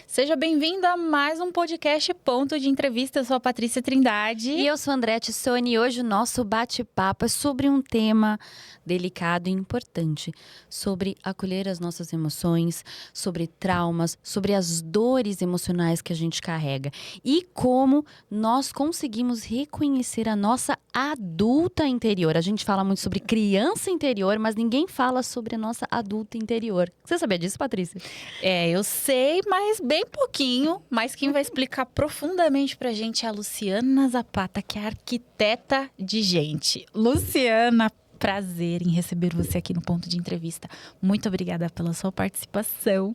Seja bem-vindo a mais um podcast Ponto de Entrevista. Eu sou a Patrícia Trindade. E eu sou a Andréa Tissoni. E hoje o nosso bate-papo é sobre um tema delicado e importante. Sobre acolher as nossas emoções, sobre traumas, sobre as dores emocionais que a gente carrega. E como nós conseguimos reconhecer a nossa adulta interior. A gente fala muito sobre criança interior, mas ninguém fala sobre a nossa adulta interior. Você sabia disso, Patrícia? Eu sei, mas bem pouquinho, mas quem vai explicar profundamente pra gente é a Luciana Zapata, que é arquiteta de gente. Luciana, prazer em receber você aqui no Ponto de Entrevista. Muito obrigada pela sua participação.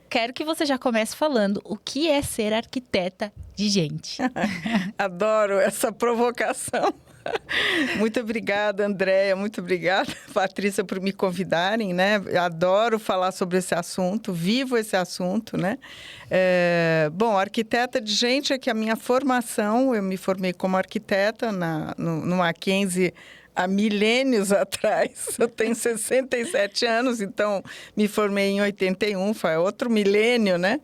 Quero que você já comece falando o que é ser arquiteta de gente. Adoro essa provocação. Muito obrigada, Andréa, muito obrigada, Patrícia, por me convidarem, né? Adoro falar sobre esse assunto, vivo esse assunto, né? Bom, arquiteta de gente é que a minha formação, eu me formei como arquiteta no Mackenzie há milênios atrás. Eu tenho 67 anos, então me formei em 81, foi outro milênio, né?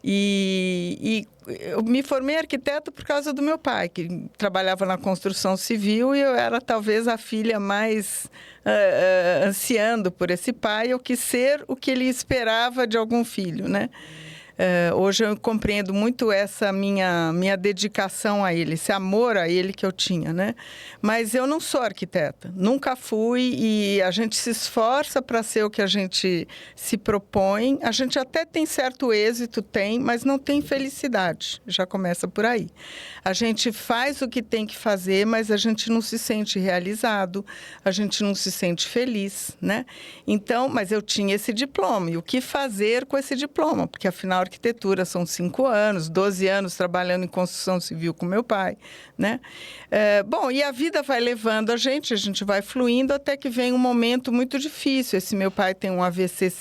E eu me formei arquiteta por causa do meu pai, que trabalhava na construção civil, e eu era talvez a filha mais ansiando por esse pai. Eu quis ser o que ele esperava de algum filho, né? Hoje eu compreendo muito essa minha dedicação a ele, esse amor a ele que eu tinha, né? Mas eu não sou arquiteta, nunca fui, e a gente se esforça para ser o que a gente se propõe. A gente até tem certo êxito, mas não tem felicidade, já começa por aí. A gente faz o que tem que fazer, mas a gente não se sente realizado, a gente não se sente feliz, né? Então, mas eu tinha esse diploma, e o que fazer com esse diploma? Porque afinal, arquitetura são 5 anos, 12 anos trabalhando em construção civil com meu pai, né? Bom, e a vida vai levando a gente vai fluindo até que vem um momento muito difícil. Esse meu pai tem um AVC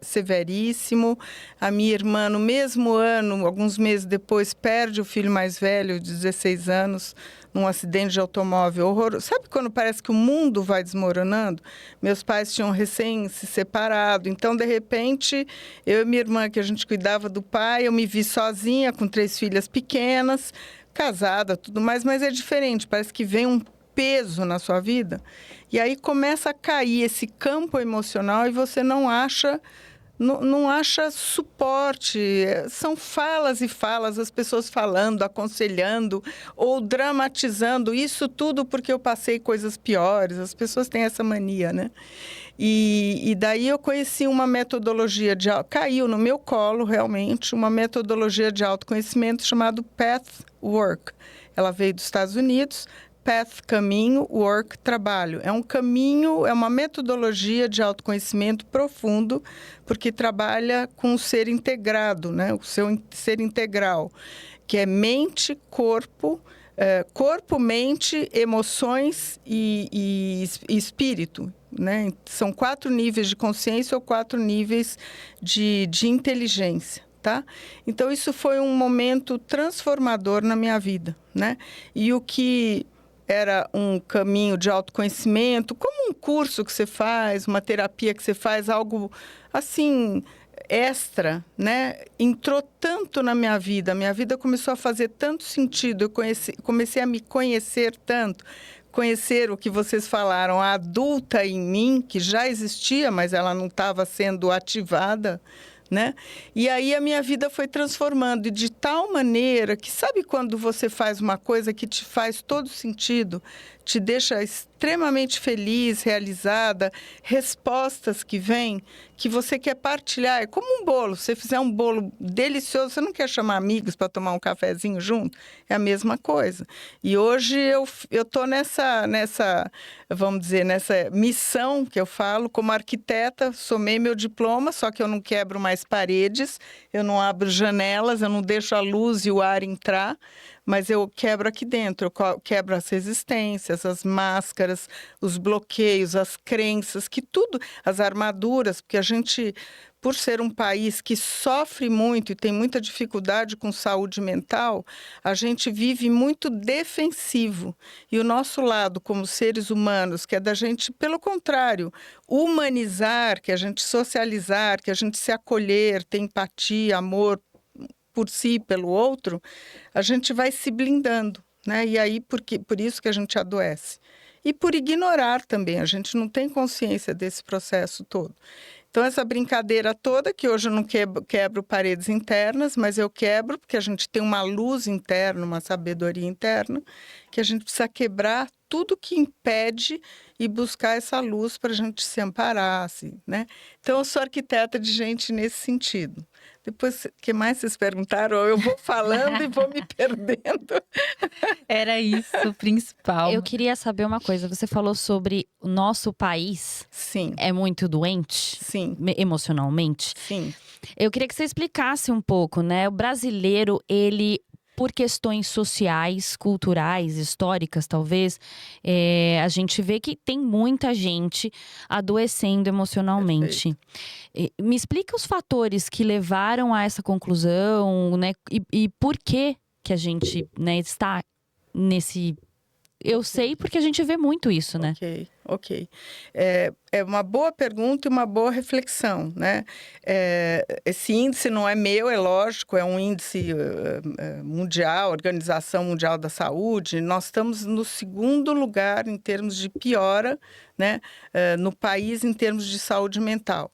severíssimo, a minha irmã no mesmo ano, alguns meses depois, perde o filho mais velho, de 16 anos, num acidente de automóvel horroroso. Sabe quando parece que o mundo vai desmoronando? Meus pais tinham recém se separado, então, de repente, eu e minha irmã, que a gente cuidava do pai, eu me vi sozinha, com 3 filhas pequenas, casada, tudo mais, mas é diferente, parece que vem um peso na sua vida, e aí começa a cair esse campo emocional e você não acha suporte. São falas e falas, as pessoas falando, aconselhando ou dramatizando. Isso tudo porque eu passei coisas piores. As pessoas têm essa mania, né? E daí eu conheci uma metodologia caiu no meu colo, realmente, uma metodologia de autoconhecimento chamada Pathwork. Ela veio dos Estados Unidos. Path, caminho, work, trabalho. É um caminho, é uma metodologia de autoconhecimento profundo, porque trabalha com o ser integrado, né? O seu ser integral, que é mente, corpo, mente, emoções e espírito, né? São 4 níveis de consciência ou 4 níveis de inteligência. Tá? Então, isso foi um momento transformador na minha vida, né? E o que era um caminho de autoconhecimento, como um curso que você faz, uma terapia que você faz, algo assim extra, né? Entrou tanto na minha vida começou a fazer tanto sentido, eu comecei a me conhecer tanto, conhecer o que vocês falaram, a adulta em mim, que já existia, mas ela não estava sendo ativada, né? E aí a minha vida foi transformando, e de tal maneira que, sabe quando você faz uma coisa que te faz todo sentido, te deixa extremamente feliz, realizada, respostas que vêm, que você quer partilhar. É como um bolo. Se você fizer um bolo delicioso, você não quer chamar amigos para tomar um cafezinho junto? É a mesma coisa. E hoje eu estou nessa, vamos dizer, nessa missão que eu falo, como arquiteta, somei meu diploma, só que eu não quebro mais paredes, eu não abro janelas, eu não deixo a luz e o ar entrar, mas eu quebro aqui dentro, eu quebro as resistências, as máscaras, os bloqueios, as crenças, que tudo, as armaduras, porque a gente por ser um país que sofre muito e tem muita dificuldade com saúde mental, a gente vive muito defensivo. E o nosso lado, como seres humanos, que é da gente, pelo contrário, humanizar, que é a gente socializar, que a gente se acolher, ter empatia, amor por si, pelo outro, a gente vai se blindando, né? E aí, por isso que a gente adoece. E por ignorar também, a gente não tem consciência desse processo todo. Então, essa brincadeira toda, que hoje eu não quebro paredes internas, mas eu quebro porque a gente tem uma luz interna, uma sabedoria interna, que a gente precisa quebrar tudo que impede e buscar essa luz para a gente se amparar, assim, né? Então, eu sou arquiteta de gente nesse sentido. Depois, o que mais vocês perguntaram? Eu vou falando e vou me perdendo. Era isso o principal. Eu queria saber uma coisa. Você falou sobre o nosso país Sim, é muito doente sim, emocionalmente. sim. Eu queria que você explicasse um pouco, né? O brasileiro, ele, por questões sociais, culturais, históricas, talvez, a gente vê que tem muita gente adoecendo emocionalmente. Me explica os fatores que levaram a essa conclusão, né? E por que a gente, né, está nesse... Eu sei porque a gente vê muito isso, né? Ok. É uma boa pergunta e uma boa reflexão, né? Esse índice não é meu, é lógico, é um índice mundial, Organização Mundial da Saúde. Nós estamos no segundo lugar em termos de piora, né? No país em termos de saúde mental.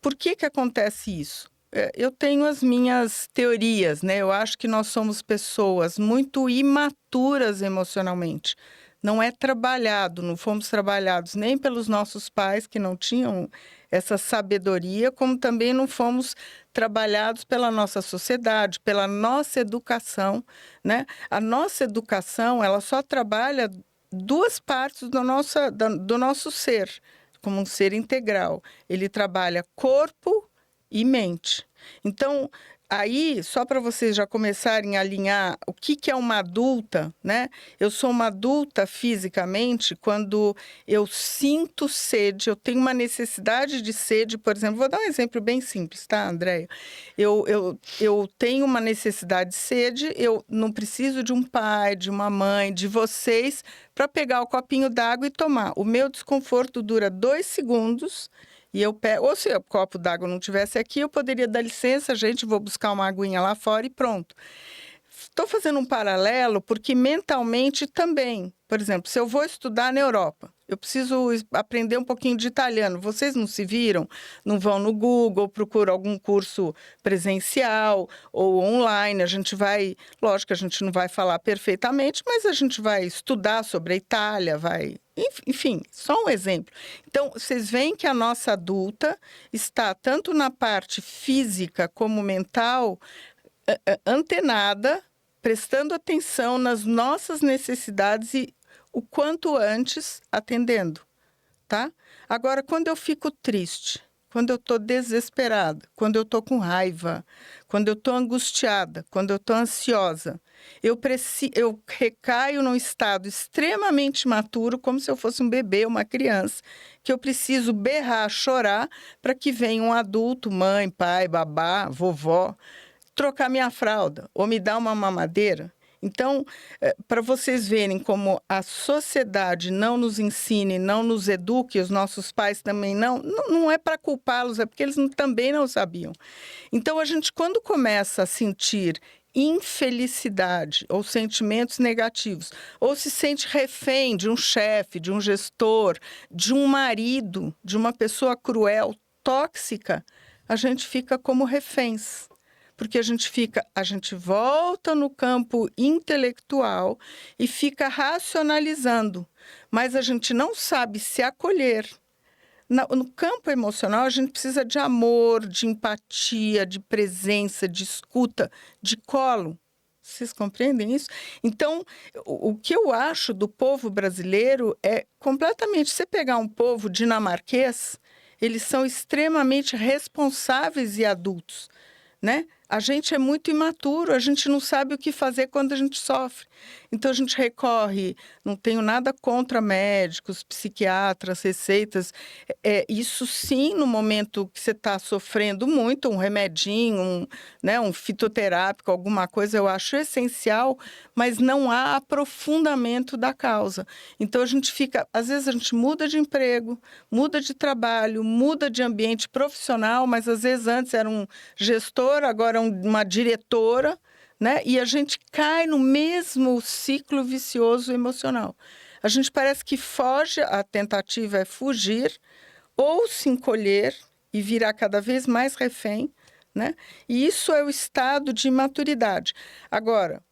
Por que acontece isso? Eu tenho as minhas teorias, né? Eu acho que nós somos pessoas muito imaturas emocionalmente. Não é trabalhado, não fomos trabalhados nem pelos nossos pais, que não tinham essa sabedoria, como também não fomos trabalhados pela nossa sociedade, pela nossa educação, né? A nossa educação, ela só trabalha duas partes do nosso ser, como um ser integral. Ele trabalha corpo e mente. Então, aí, só para vocês já começarem a alinhar o que é uma adulta, né? Eu sou uma adulta fisicamente quando eu sinto sede, eu tenho uma necessidade de sede, por exemplo, vou dar um exemplo bem simples, tá, Andréia? Eu tenho uma necessidade de sede, eu não preciso de um pai, de uma mãe, de vocês, para pegar o copinho d'água e tomar. O meu desconforto dura 2 segundos. E eu pego, ou se o copo d'água não tivesse aqui, eu poderia dar licença, gente, vou buscar uma aguinha lá fora e pronto. Estou fazendo um paralelo porque mentalmente também, por exemplo, se eu vou estudar na Europa, eu preciso aprender um pouquinho de italiano. Vocês não se viram? Não vão no Google, procuram algum curso presencial ou online. A gente vai, lógico que a gente não vai falar perfeitamente, mas a gente vai estudar sobre a Itália, vai... Enfim, só um exemplo. Então, vocês veem que a nossa adulta está, tanto na parte física como mental, antenada, prestando atenção nas nossas necessidades e o quanto antes atendendo, tá? Agora, quando eu fico triste, quando eu estou desesperada, quando eu estou com raiva, quando eu estou angustiada, quando eu estou ansiosa, eu recaio num estado extremamente imaturo, como se eu fosse um bebê, uma criança, que eu preciso berrar, chorar, para que venha um adulto, mãe, pai, babá, vovó, trocar minha fralda ou me dar uma mamadeira. Então, para vocês verem como a sociedade não nos ensine, não nos eduque, os nossos pais também não é para culpá-los, é porque eles também não sabiam. Então, a gente, quando começa a sentir infelicidade ou sentimentos negativos, ou se sente refém de um chefe, de um gestor, de um marido, de uma pessoa cruel, tóxica, a gente fica como reféns. Porque a gente volta no campo intelectual e fica racionalizando, mas a gente não sabe se acolher. No campo emocional, a gente precisa de amor, de empatia, de presença, de escuta, de colo. Vocês compreendem isso? Então, o que eu acho do povo brasileiro é completamente... Se você pegar um povo dinamarquês, eles são extremamente responsáveis e adultos, né? a gente é muito imaturo, a gente não sabe o que fazer quando a gente sofre. Então, a gente recorre, não tenho nada contra médicos, psiquiatras, receitas. Isso sim, no momento que você está sofrendo muito, um remedinho, um fitoterápico, alguma coisa, eu acho essencial, mas não há aprofundamento da causa. Então, a gente fica, às vezes a gente muda de emprego, muda de trabalho, muda de ambiente profissional, mas às vezes antes era um gestor, agora uma diretora, né? E a gente cai no mesmo ciclo vicioso emocional. A gente parece que foge, a tentativa é fugir ou se encolher e virar cada vez mais refém, né? E isso é o estado de imaturidade. Agora,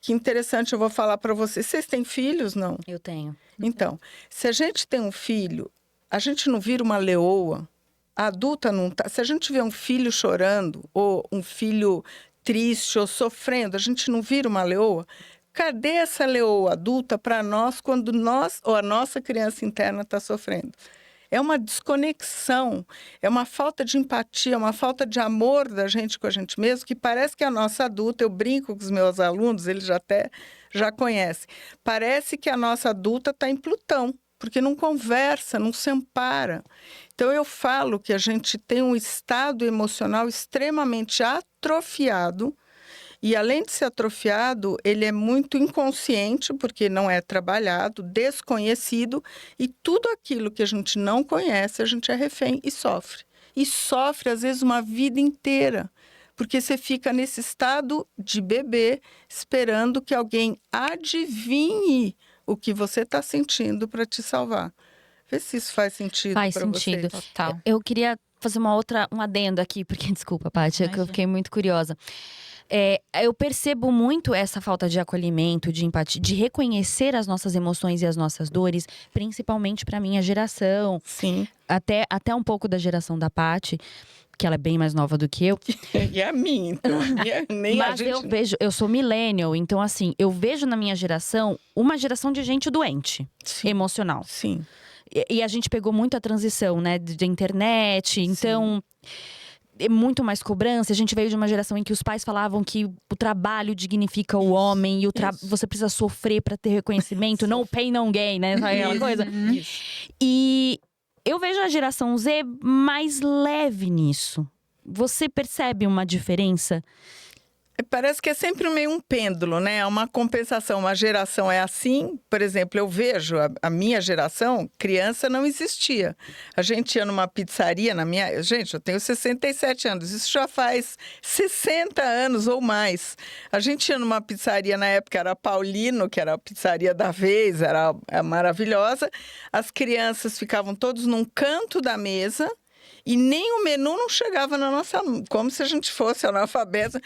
que interessante, eu vou falar para vocês. Vocês têm filhos, não? Eu tenho. Então, se a gente tem um filho, a gente não vira uma leoa. A adulta não tá. Se a gente vê um filho chorando ou um filho triste ou sofrendo, a gente não vira uma leoa? Cadê essa leoa adulta para nós quando nós ou a nossa criança interna está sofrendo? É uma desconexão, é uma falta de empatia, uma falta de amor da gente com a gente mesmo, que parece que a nossa adulta, eu brinco com os meus alunos, eles já conhecem, parece que a nossa adulta está em Plutão, porque não conversa, não se ampara. Então, eu falo que a gente tem um estado emocional extremamente atrofiado, e além de ser atrofiado, ele é muito inconsciente, porque não é trabalhado, desconhecido, e tudo aquilo que a gente não conhece, a gente é refém e sofre. E sofre, às vezes, uma vida inteira, porque você fica nesse estado de bebê, esperando que alguém adivinhe o que você está sentindo para te salvar. Vê se isso faz sentido para você. Faz sentido. Total. Eu queria fazer um adendo aqui, porque, desculpa, Paty, que eu fiquei muito curiosa. Eu percebo muito essa falta de acolhimento, de empatia, de reconhecer as nossas emoções e as nossas dores, principalmente para minha geração. Sim. Até um pouco da geração da Paty, que ela é bem mais nova do que eu. E a minha, então. Mas eu sou millennial, então assim, eu vejo na minha geração uma geração de gente doente, emocional. Sim. E a gente pegou muito a transição, né, de internet, então é muito mais cobrança. A gente veio de uma geração em que os pais falavam que o trabalho dignifica o homem e você precisa sofrer para ter reconhecimento, no pain, no gain, né, aquela coisa. E eu vejo a geração Z mais leve nisso. Você percebe uma diferença? Parece que é sempre meio um pêndulo, né? É uma compensação. Uma geração é assim, por exemplo, eu vejo a minha geração, criança não existia. A gente ia numa pizzaria, gente, eu tenho 67 anos, isso já faz 60 anos ou mais. A gente ia numa pizzaria, na época era Paulino, que era a pizzaria da vez, era maravilhosa. As crianças ficavam todos num canto da mesa, e nem o menu não chegava na nossa mão, como se a gente fosse analfabeta.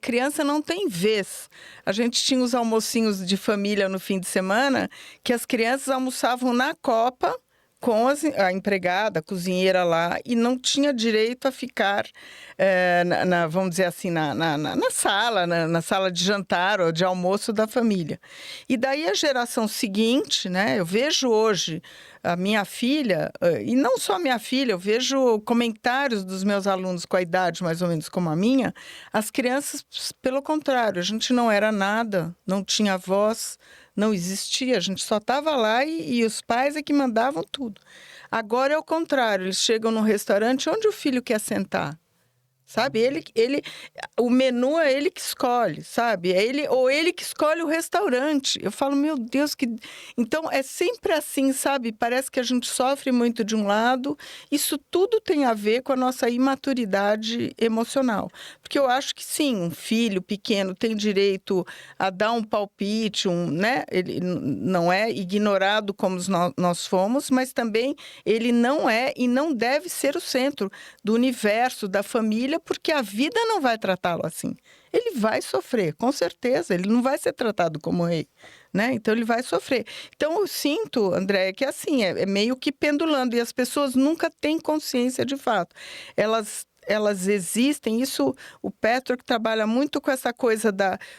Criança não tem vez. A gente tinha os almocinhos de família no fim de semana, que as crianças almoçavam na copa com a empregada, a cozinheira lá, e não tinha direito a ficar, vamos dizer assim, na sala de jantar ou de almoço da família. E daí a geração seguinte, né, eu vejo hoje a minha filha, e não só a minha filha, eu vejo comentários dos meus alunos com a idade mais ou menos como a minha, as crianças, pelo contrário, a gente não era nada, não tinha voz, não existia, a gente só estava lá e os pais é que mandavam tudo. Agora é o contrário, eles chegam no restaurante, onde o filho quer sentar? Sabe? O menu é ele que escolhe, sabe? Ou ele que escolhe o restaurante. Eu falo, meu Deus, que... Então, é sempre assim, sabe? Parece que a gente sofre muito de um lado. Isso tudo tem a ver com a nossa imaturidade emocional. Porque eu acho que, sim, um filho pequeno tem direito a dar um palpite, né? Ele não é ignorado como nós fomos, mas também ele não é e não deve ser o centro do universo, da família, porque a vida não vai tratá-lo assim. Ele vai sofrer, com certeza. Ele não vai ser tratado como rei, né? Então, ele vai sofrer. Então, eu sinto, André, que assim, é meio que pendulando. E as pessoas nunca têm consciência de fato. Elas existem. Isso, o Petro que trabalha muito com essa coisa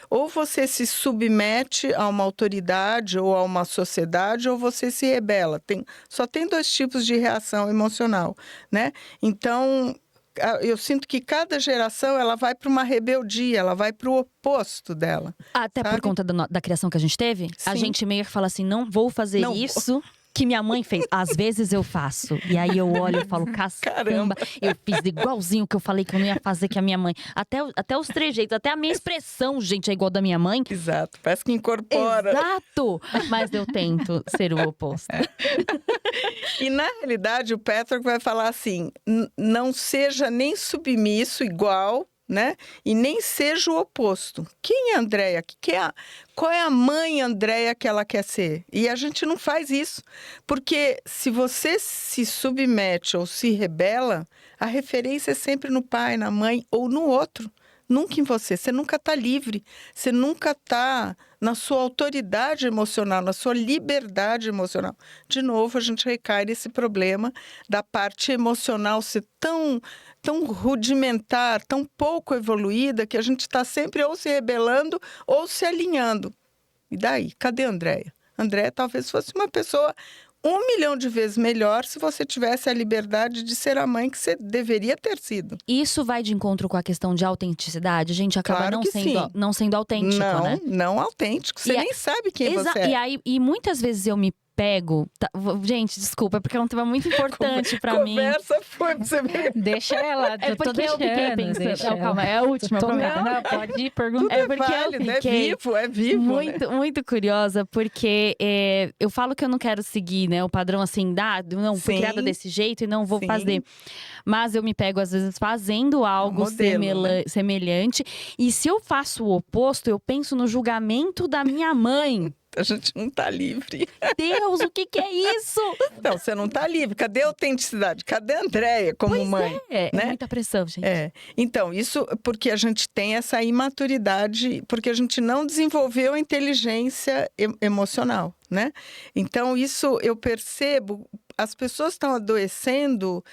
ou você se submete a uma autoridade ou a uma sociedade, ou você se rebela. Só tem dois tipos de reação emocional, né? Então, eu sinto que cada geração ela vai para uma rebeldia, ela vai para o oposto dela. Até sabe? por conta da criação que a gente teve, a Sim. gente meio que fala assim, não vou fazer Não vou. isso que minha mãe fez. Às vezes eu faço. E aí eu olho e falo, caramba, eu fiz igualzinho que eu falei que eu não ia fazer que a minha mãe. Até os trejeitos, até a minha expressão, gente, é igual da minha mãe. Exato, parece que incorpora. Exato! Mas eu tento ser o oposto. E na realidade o Petrarch vai falar assim, não seja nem submisso igual, né? E nem seja o oposto. Quem é a Andréia? Qual é a mãe Andréia que ela quer ser? E a gente não faz isso. Porque se você se submete ou se rebela, a referência é sempre no pai, na mãe ou no outro. Nunca em você. Você nunca está livre. Você nunca está na sua autoridade emocional, na sua liberdade emocional. De novo, a gente recai nesse problema da parte emocional ser tão rudimentar, tão pouco evoluída, que a gente está sempre ou se rebelando ou se alinhando. E daí? Cadê a Andréia? Andréia talvez fosse uma pessoa 1 milhão de vezes melhor se você tivesse a liberdade de ser a mãe que você deveria ter sido. Isso vai de encontro com a questão de autenticidade? A gente acaba Claro que sim. não sendo autêntico, né? Não autêntico. Você nem sabe quem você é. E muitas vezes eu me pego... Gente, desculpa, é porque é um tema muito importante pra mim. Conversa foi pra você ver. Deixa ela, É eu tô porque eu deixando. fiquei pensando... deixa Não, calma, é a última, Tô- prometo. Não, pode ir perguntar. É porque eu válido, fiquei é vivo, né? muito curiosa, porque eu falo que eu não quero seguir, né, o padrão assim, não, fui Sim. criada desse jeito e não vou Sim. fazer. Mas eu me pego, às vezes, fazendo algo modelo, né? semelhante. E se eu faço o oposto, eu penso no julgamento da minha mãe. A gente não tá livre. Deus, o que é isso? Não, você não tá livre. Cadê a autenticidade? Cadê a Andréia como mãe? É né? muita pressão, gente. Então, isso porque a gente tem essa imaturidade, porque a gente não desenvolveu a inteligência emocional, né? Então, isso eu percebo, as pessoas estão adoecendo.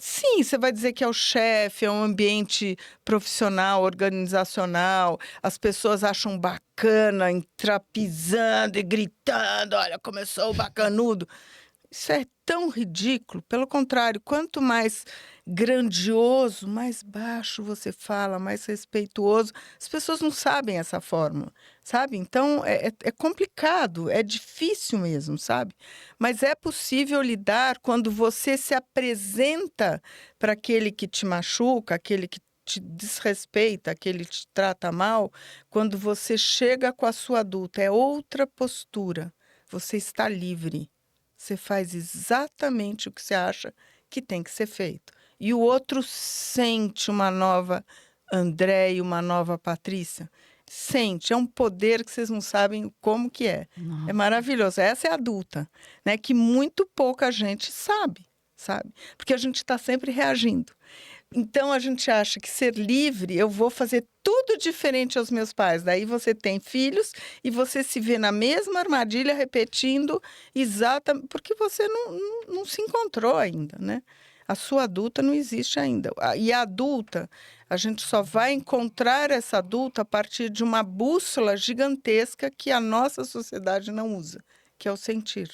Sim, você vai dizer que é o chefe, é um ambiente profissional, organizacional, as pessoas acham bacana, entrar pisando e gritando, olha, começou o bacanudo. Isso é tão ridículo. Pelo contrário, quanto mais grandioso, mais baixo você fala, mais respeituoso. As pessoas não sabem essa fórmula, sabe? Então, é complicado, é difícil mesmo, sabe? Mas é possível lidar quando você se apresenta para aquele que te machuca, aquele que te desrespeita, aquele que te trata mal, quando você chega com a sua adulta. É outra postura. Você está livre. Você faz exatamente o que você acha que tem que ser feito. E o outro sente uma nova Andréia e uma nova Patrícia. Sente, é um poder que vocês não sabem como que é. Nossa. É maravilhoso. Essa é a adulta, né? Que muito pouca gente sabe? Porque a gente está sempre reagindo. Então, a gente acha que ser livre, eu vou fazer tudo diferente aos meus pais. Daí você tem filhos e você se vê na mesma armadilha repetindo exatamente, porque você não se encontrou ainda, né? A sua adulta não existe ainda. E a adulta, a gente só vai encontrar essa adulta a partir de uma bússola gigantesca que a nossa sociedade não usa, que é o sentir.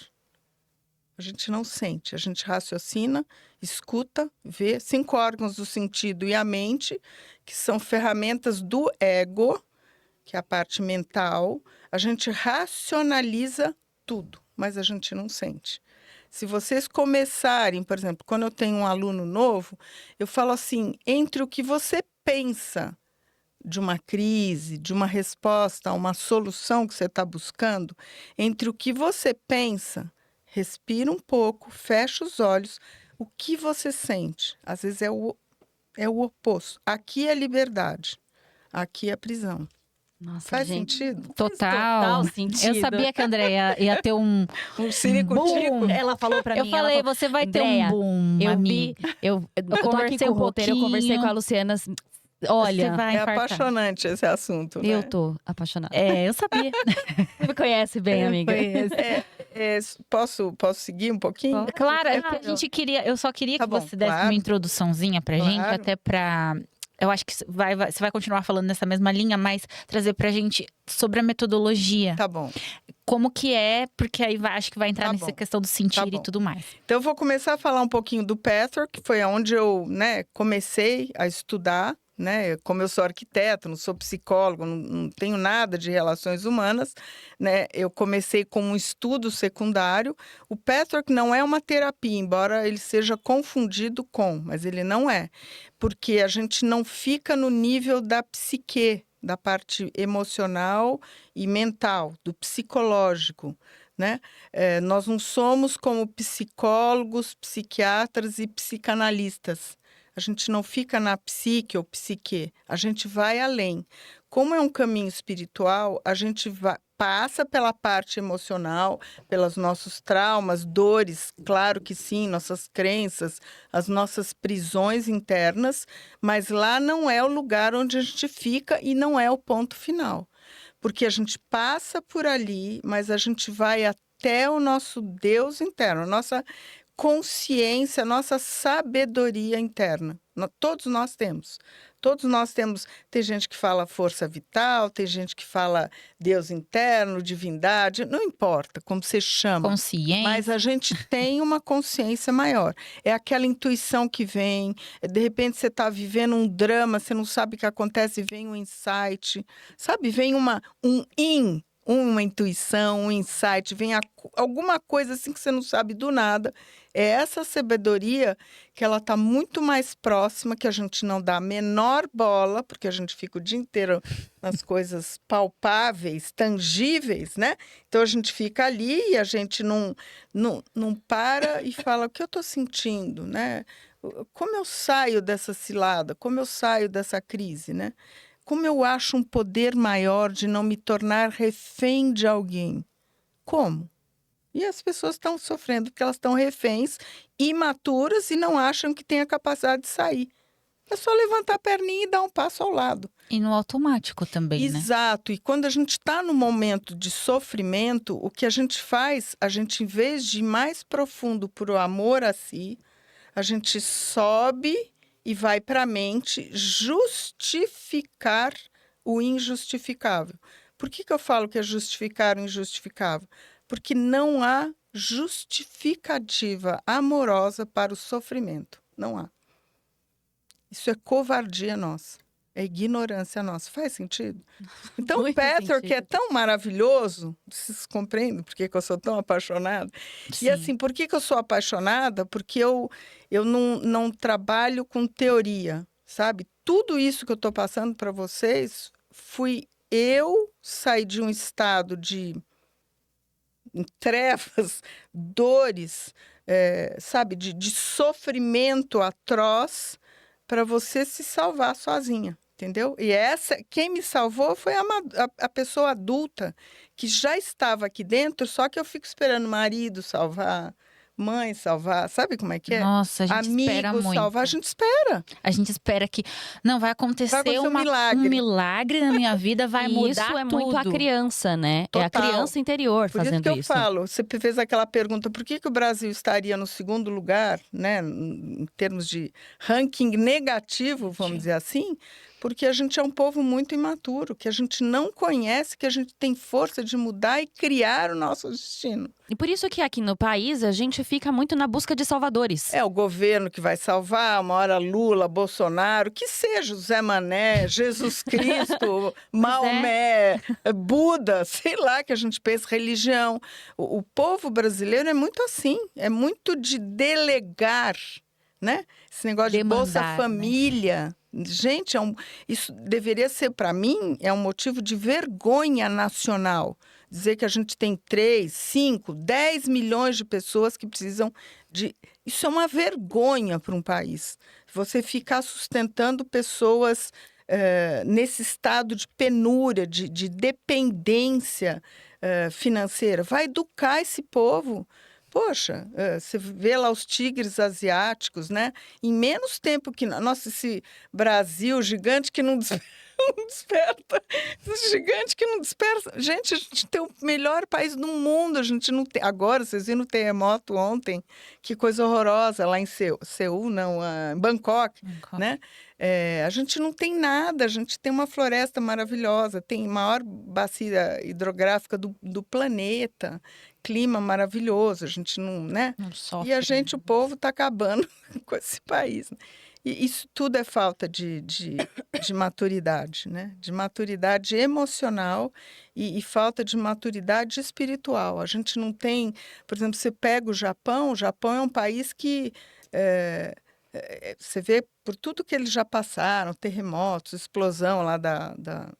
A gente não sente, a gente raciocina, escuta, vê. 5 órgãos do sentido e a mente, que são ferramentas do ego, que é a parte mental. A gente racionaliza tudo, mas a gente não sente. Se vocês começarem, por exemplo, quando eu tenho um aluno novo, eu falo assim, entre o que você pensa de uma crise, de uma resposta a uma solução que você está buscando, entre o que você pensa... Respira um pouco, fecha os olhos. O que você sente? Às vezes é o oposto. Aqui é liberdade, aqui é prisão. Nossa, Faz gente. sentido? Total. Sentido. Eu sabia que a Andréia ia ter um Boom. Ela falou pra mim. Eu falei, ela falou, você vai ter Andréia, um boom, eu amiga. eu tô aqui com o roteiro, eu conversei com a Luciana. Olha, Você vai É infartar. apaixonante esse assunto, né? eu tô apaixonada. Eu sabia. Você me conhece bem, amiga. Posso seguir um pouquinho? Claro, é porque a gente queria. Eu só queria Tá que bom, você desse claro. uma introduçãozinha pra gente, Claro. até pra. Eu acho que você vai continuar falando nessa mesma linha, mas trazer pra gente sobre a metodologia. Tá bom. como que é, porque aí acho que vai entrar Tá nessa bom. questão do sentir Tá e bom. tudo mais. Então, eu vou começar a falar um pouquinho do Pathwork, que foi onde eu, né, comecei a estudar, né? Como eu sou arquiteto, não sou psicólogo, não tenho nada de relações humanas, né? Eu comecei com um estudo secundário. O Pathwork não é uma terapia, embora ele seja confundido com, mas ele não é, porque a gente não fica no nível da psique, da parte emocional e mental, do psicológico, né? Nós não somos como psicólogos, psiquiatras e psicanalistas. A gente não fica na psique ou psique, a gente vai além. Como é um caminho espiritual, a gente passa pela parte emocional, pelos nossos traumas, dores, claro que sim, nossas crenças, as nossas prisões internas, mas lá não é o lugar onde a gente fica e não é o ponto final. Porque a gente passa por ali, mas a gente vai até o nosso Deus interno, a nossa consciência, a nossa sabedoria interna. Todos nós temos. Todos nós temos. Tem gente que fala força vital, tem gente que fala Deus interno, divindade, não importa como você chama. Consciência. Mas a gente tem uma consciência maior. É aquela intuição que vem, de repente você está vivendo um drama, você não sabe o que acontece, vem um insight, sabe? Vem uma intuição, um insight, vem alguma coisa assim que você não sabe do nada. É essa sabedoria que ela está muito mais próxima, que a gente não dá a menor bola, porque a gente fica o dia inteiro nas coisas palpáveis, tangíveis, né? Então a gente fica ali e a gente não para e fala o que eu estou sentindo, né? Como eu saio dessa cilada? Como eu saio dessa crise, né? Como eu acho um poder maior de não me tornar refém de alguém? Como? E as pessoas estão sofrendo porque elas estão reféns, imaturas e não acham que têm a capacidade de sair. É só levantar a perninha e dar um passo ao lado. E no automático também, né? Exato. E quando a gente está no momento de sofrimento, o que a gente faz, a gente, em vez de ir mais profundo por o amor a si, a gente sobe e vai para a mente justificar o injustificável. Por que eu falo que é justificar o injustificável? Porque não há justificativa amorosa para o sofrimento. Não há. Isso é covardia nossa. É ignorância nossa. Faz sentido? Então, o Pathwork é tão maravilhoso. Vocês compreendem por que eu sou tão apaixonada? Sim. E assim, por que eu sou apaixonada? Porque eu não trabalho com teoria, sabe? Tudo isso que eu estou passando para vocês, fui eu sair de um estado de trevas, dores, sabe? De sofrimento atroz para você se salvar sozinha. Entendeu? E quem me salvou foi a pessoa adulta que já estava aqui dentro, só que eu fico esperando o marido salvar, mãe salvar, sabe como é que é? Nossa, a gente espera Amigo muito. salvar, a gente espera. A gente espera que não vai acontecer um milagre. um milagre na minha vida, vai mudar isso é tudo. muito a criança, né? Total. É a criança interior Por isso fazendo que eu isso. falo, você fez aquela pergunta, por que o Brasil estaria no segundo lugar, né, em termos de ranking negativo, vamos dizer assim? Porque a gente é um povo muito imaturo, que a gente não conhece, que a gente tem força de mudar e criar o nosso destino. E por isso que aqui no país a gente fica muito na busca de salvadores. É o governo que vai salvar, uma hora Lula, Bolsonaro, que seja Zé Mané, Jesus Cristo, Maomé, Buda, sei lá, que a gente pensa, religião. O povo brasileiro é muito assim, é muito de delegar, né? Esse negócio Demandar, de Bolsa Família. Né? Gente, isso deveria ser, para mim, é um motivo de vergonha nacional. Dizer que a gente tem 3, 5, 10 milhões de pessoas que precisam de... Isso é uma vergonha para um país. Você ficar sustentando pessoas nesse estado de penúria, de dependência financeira. Vai educar esse povo. Poxa, você vê lá os tigres asiáticos, né? Em menos tempo que... Nossa, esse Brasil gigante que não não desperta. Esse gigante que não desperta. Gente, a gente tem o melhor país do mundo. A gente não tem. Agora, vocês viram o terremoto ontem? Que coisa horrorosa lá em Seul, não, em Bangkok, né? A gente não tem nada. A gente tem uma floresta maravilhosa, tem a maior bacia hidrográfica do planeta, clima maravilhoso. A gente não, né? Não sofre, E a gente, né? o povo, está acabando com esse país. E isso tudo é falta de maturidade, né? De maturidade emocional e falta de maturidade espiritual. A gente não tem... Por exemplo, você pega o Japão é um país que... você vê por tudo que eles já passaram, terremotos, explosão lá da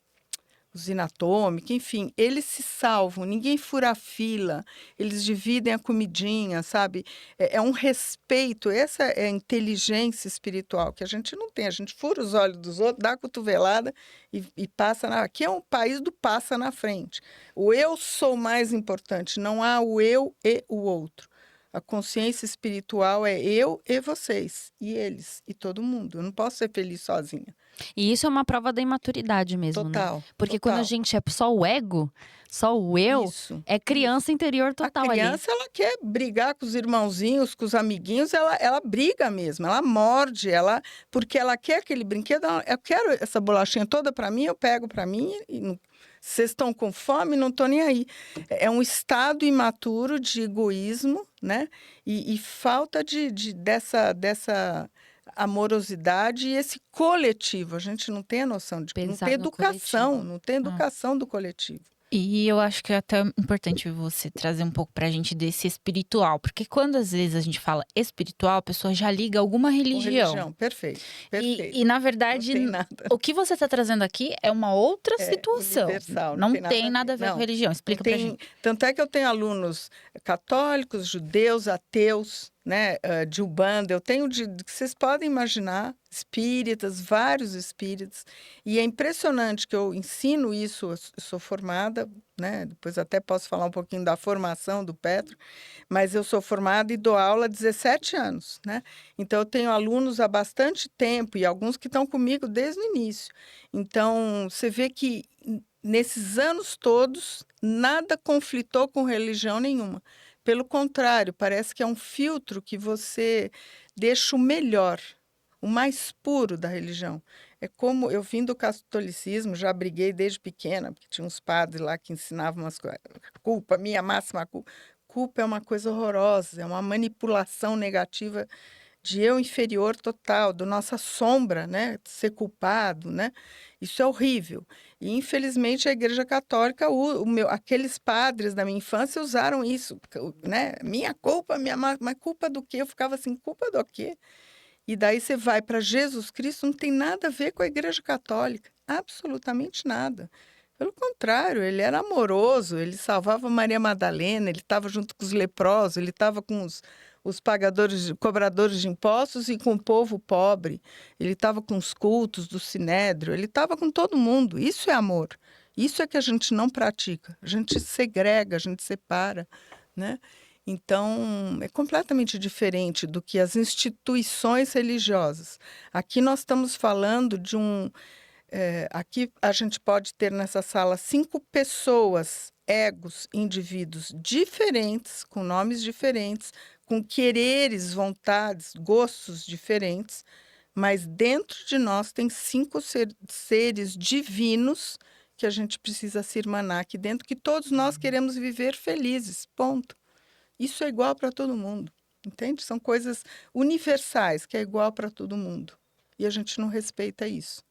usina atômica, enfim, eles se salvam, ninguém fura a fila, eles dividem a comidinha, sabe? É um respeito, essa é a inteligência espiritual que a gente não tem. A gente fura os olhos dos outros, dá a cotovelada e passa aqui é um país do passa na frente. O eu sou mais importante, não há o eu e o outro. A consciência espiritual é eu e vocês, e eles, e todo mundo. Eu não posso ser feliz sozinha. E isso é uma prova da imaturidade mesmo, Total, né? Porque total. quando a gente é só o ego, só o eu, Isso. é criança interior total A ali. criança, ela quer brigar com os irmãozinhos, com os amiguinhos, ela briga mesmo, ela morde, porque ela quer aquele brinquedo. Eu quero essa bolachinha toda para mim, eu pego para mim e vocês estão com fome, não estou nem aí. É um estado imaturo de egoísmo, né? E falta dessa amorosidade e esse coletivo. A gente não tem a noção de... Não Pensar tem no educação, coletivo. não tem educação do coletivo. E eu acho que é até importante você trazer um pouco pra gente desse espiritual. Porque quando às vezes a gente fala espiritual, a pessoa já liga alguma Com religião. Perfeito, perfeito. E na verdade, Não tem nada. o que você está trazendo aqui é uma outra situação. Universal, Não tem nada a ver Não, com religião. Explica pra gente. Tanto é que eu tenho alunos católicos, judeus, ateus, né, de Umbanda. Eu tenho que vocês podem imaginar, espíritas, vários espíritas. E é impressionante que eu ensino isso, eu sou formada, né? Depois até posso falar um pouquinho da formação do Petro, mas eu sou formada e dou aula há 17 anos, né? Então eu tenho alunos há bastante tempo e alguns que estão comigo desde o início. Então você vê que nesses anos todos nada conflitou com religião nenhuma. Pelo contrário, parece que é um filtro que você deixa o melhor, o mais puro da religião. É como eu vim do catolicismo, já briguei desde pequena, porque tinha uns padres lá que ensinavam umas coisas. Culpa, minha máxima culpa. Culpa é uma coisa horrorosa, é uma manipulação negativa de eu inferior total, do nossa sombra, né? De ser culpado, né? Isso é horrível. E, infelizmente, a Igreja Católica, aqueles padres da minha infância usaram isso, né? Minha culpa, mas culpa do quê? Eu ficava assim, culpa do quê? E daí você vai para Jesus Cristo, não tem nada a ver com a Igreja Católica, absolutamente nada. Pelo contrário, ele era amoroso, ele salvava Maria Madalena, ele estava junto com os leprosos, ele estava com os cobradores de impostos e com o povo pobre. Ele estava com os cultos do Sinédrio, ele estava com todo mundo. Isso é amor. Isso é que a gente não pratica. A gente segrega, a gente separa, né? Então, é completamente diferente do que as instituições religiosas. Aqui nós estamos falando de aqui a gente pode ter nessa sala 5 pessoas, egos, indivíduos diferentes, com nomes diferentes, com quereres, vontades, gostos diferentes, mas dentro de nós tem 5 seres divinos que a gente precisa se irmanar aqui dentro, que todos nós queremos viver felizes, ponto. Isso é igual para todo mundo, entende? São coisas universais, que é igual para todo mundo. E a gente não respeita isso.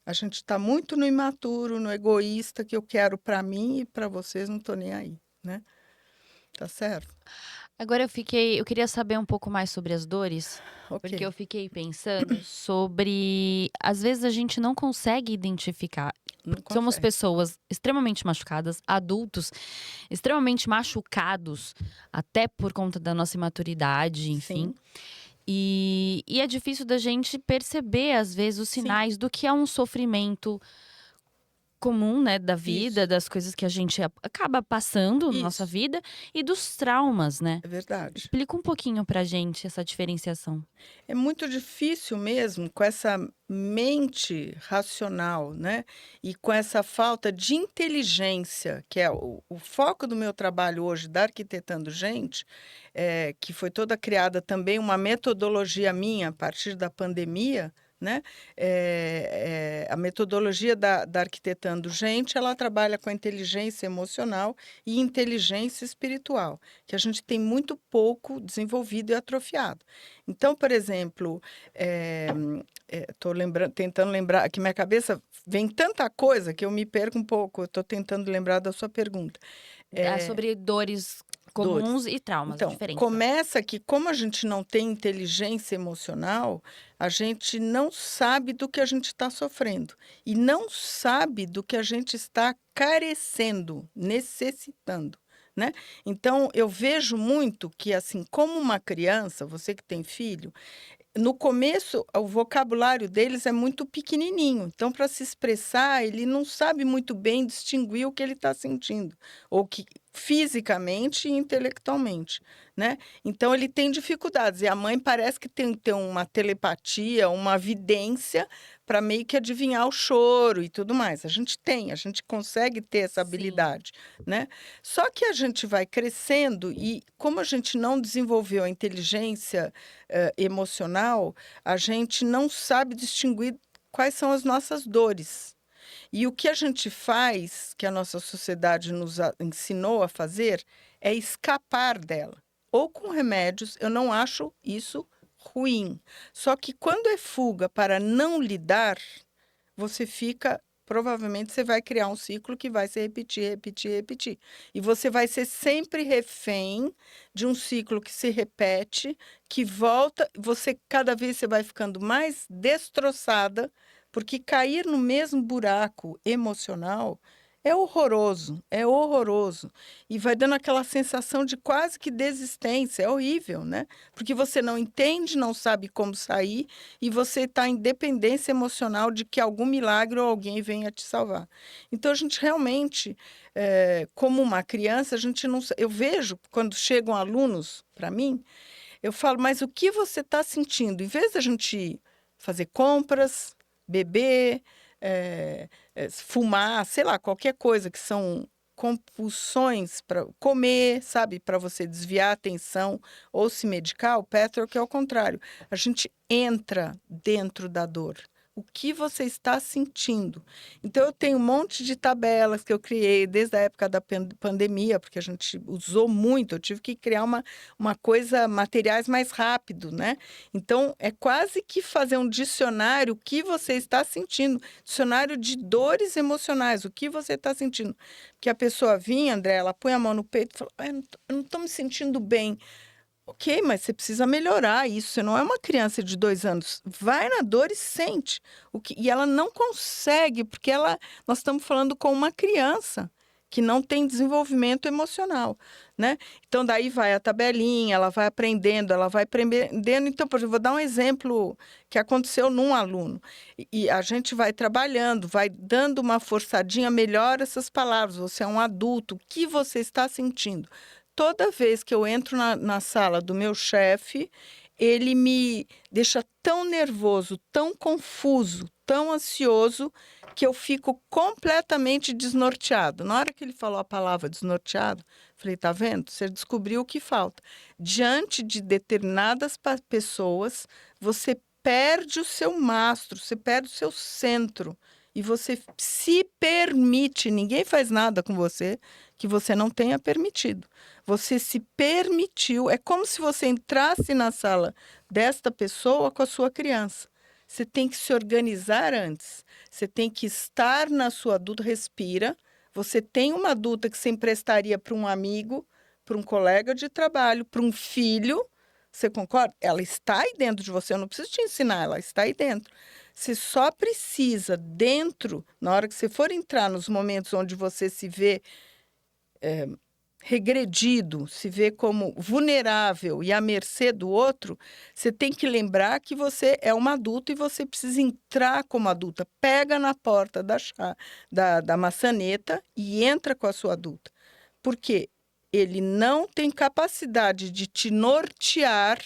A gente está muito no imaturo, no egoísta, que eu quero para mim e para vocês não estou nem aí, né? Tá certo? Agora eu queria saber um pouco mais sobre as dores, Ok. porque eu fiquei pensando sobre, às vezes a gente não consegue identificar. Não Somos consegue. pessoas extremamente machucadas, adultos extremamente machucados, até por conta da nossa imaturidade, enfim. Sim. E é difícil da gente perceber, às vezes, os sinais do que é um sofrimento comum, né, da vida, das coisas que a gente acaba passando na nossa vida e dos traumas, né? É verdade. Explica um pouquinho pra gente essa diferenciação. É muito difícil mesmo com essa mente racional, né? E com essa falta de inteligência, que é o foco do meu trabalho hoje, da Arquitetando Gente, que foi toda criada também uma metodologia minha a partir da pandemia, né? A metodologia da Arquitetando Gente, ela trabalha com a inteligência emocional e inteligência espiritual, que a gente tem muito pouco desenvolvido e atrofiado. Então, por exemplo, estou tentando lembrar, aqui minha cabeça vem tanta coisa que eu me perco um pouco, estou tentando lembrar da sua pergunta. Sobre dores comuns e traumas, Então, diferentes. começa que, como a gente não tem inteligência emocional, a gente não sabe do que a gente está sofrendo e não sabe do que a gente está carecendo, necessitando, né? Então, eu vejo muito que, assim, como uma criança, você que tem filho, no começo, o vocabulário deles é muito pequenininho. Então, para se expressar, ele não sabe muito bem distinguir o que ele está sentindo, ou que fisicamente e intelectualmente, né? Então, ele tem dificuldades. E a mãe parece que tem uma telepatia, uma vidência para meio que adivinhar o choro e tudo mais. A gente consegue ter essa habilidade, né? Só que a gente vai crescendo e, como a gente não desenvolveu a inteligência emocional, a gente não sabe distinguir quais são as nossas dores. E o que a gente faz, que a nossa sociedade nos ensinou a fazer, é escapar dela. Ou com remédios, eu não acho isso ruim. Só que quando é fuga para não lidar, provavelmente você vai criar um ciclo que vai se repetir, repetir, repetir. E você vai ser sempre refém de um ciclo que se repete, que volta, cada vez você vai ficando mais destroçada, porque cair no mesmo buraco emocional é horroroso, é horroroso. E vai dando aquela sensação de quase que desistência, é horrível, né? Porque você não entende, não sabe como sair e você está em dependência emocional de que algum milagre ou alguém venha te salvar. Então, a gente realmente, como uma criança, a gente não... Eu vejo, quando chegam alunos para mim, eu falo, mas o que você está sentindo? Em vez da gente fazer compras, beber... fumar, sei lá, qualquer coisa que são compulsões para comer, sabe, para você desviar a atenção ou se medicar, o Patrick é o contrário. A gente entra dentro da dor. O que você está sentindo? Então, eu tenho um monte de tabelas que eu criei desde a época da pandemia, porque a gente usou muito, eu tive que criar uma coisa, materiais mais rápido, né? Então, é quase que fazer um dicionário, o que você está sentindo, dicionário de dores emocionais, o que você está sentindo. Porque a pessoa vinha, André, ela põe a mão no peito e fala, eu não estou me sentindo bem. Ok, mas você precisa melhorar isso. Você não é uma criança de 2 anos. Vai na dor e sente. E ela não consegue, porque nós estamos falando com uma criança que não tem desenvolvimento emocional, né? Então, daí vai a tabelinha, ela vai aprendendo. Então, por exemplo, vou dar um exemplo que aconteceu num aluno. E a gente vai trabalhando, vai dando uma forçadinha, melhora essas palavras. Você é um adulto, o que você está sentindo? Toda vez que eu entro na sala do meu chefe, ele me deixa tão nervoso, tão confuso, tão ansioso, que eu fico completamente desnorteado. Na hora que ele falou a palavra desnorteado, falei, tá vendo? Você descobriu o que falta. Diante de determinadas pessoas, você perde o seu mastro, você perde o seu centro. E você se permite, ninguém faz nada com você que você não tenha permitido. Você se permitiu, é como se você entrasse na sala desta pessoa com a sua criança. Você tem que se organizar antes, você tem que estar na sua adulta, respira. Você tem uma adulta que você emprestaria para um amigo, para um colega de trabalho, para um filho. Você concorda? Ela está aí dentro de você, eu não preciso te ensinar, ela está aí dentro. Você só precisa, dentro, na hora que você for entrar nos momentos onde você se vê regredido, se vê como vulnerável e à mercê do outro, você tem que lembrar que você é uma adulta e você precisa entrar como adulta. Pega na porta da maçaneta e entra com a sua adulta. Por quê? Ele não tem capacidade de te nortear,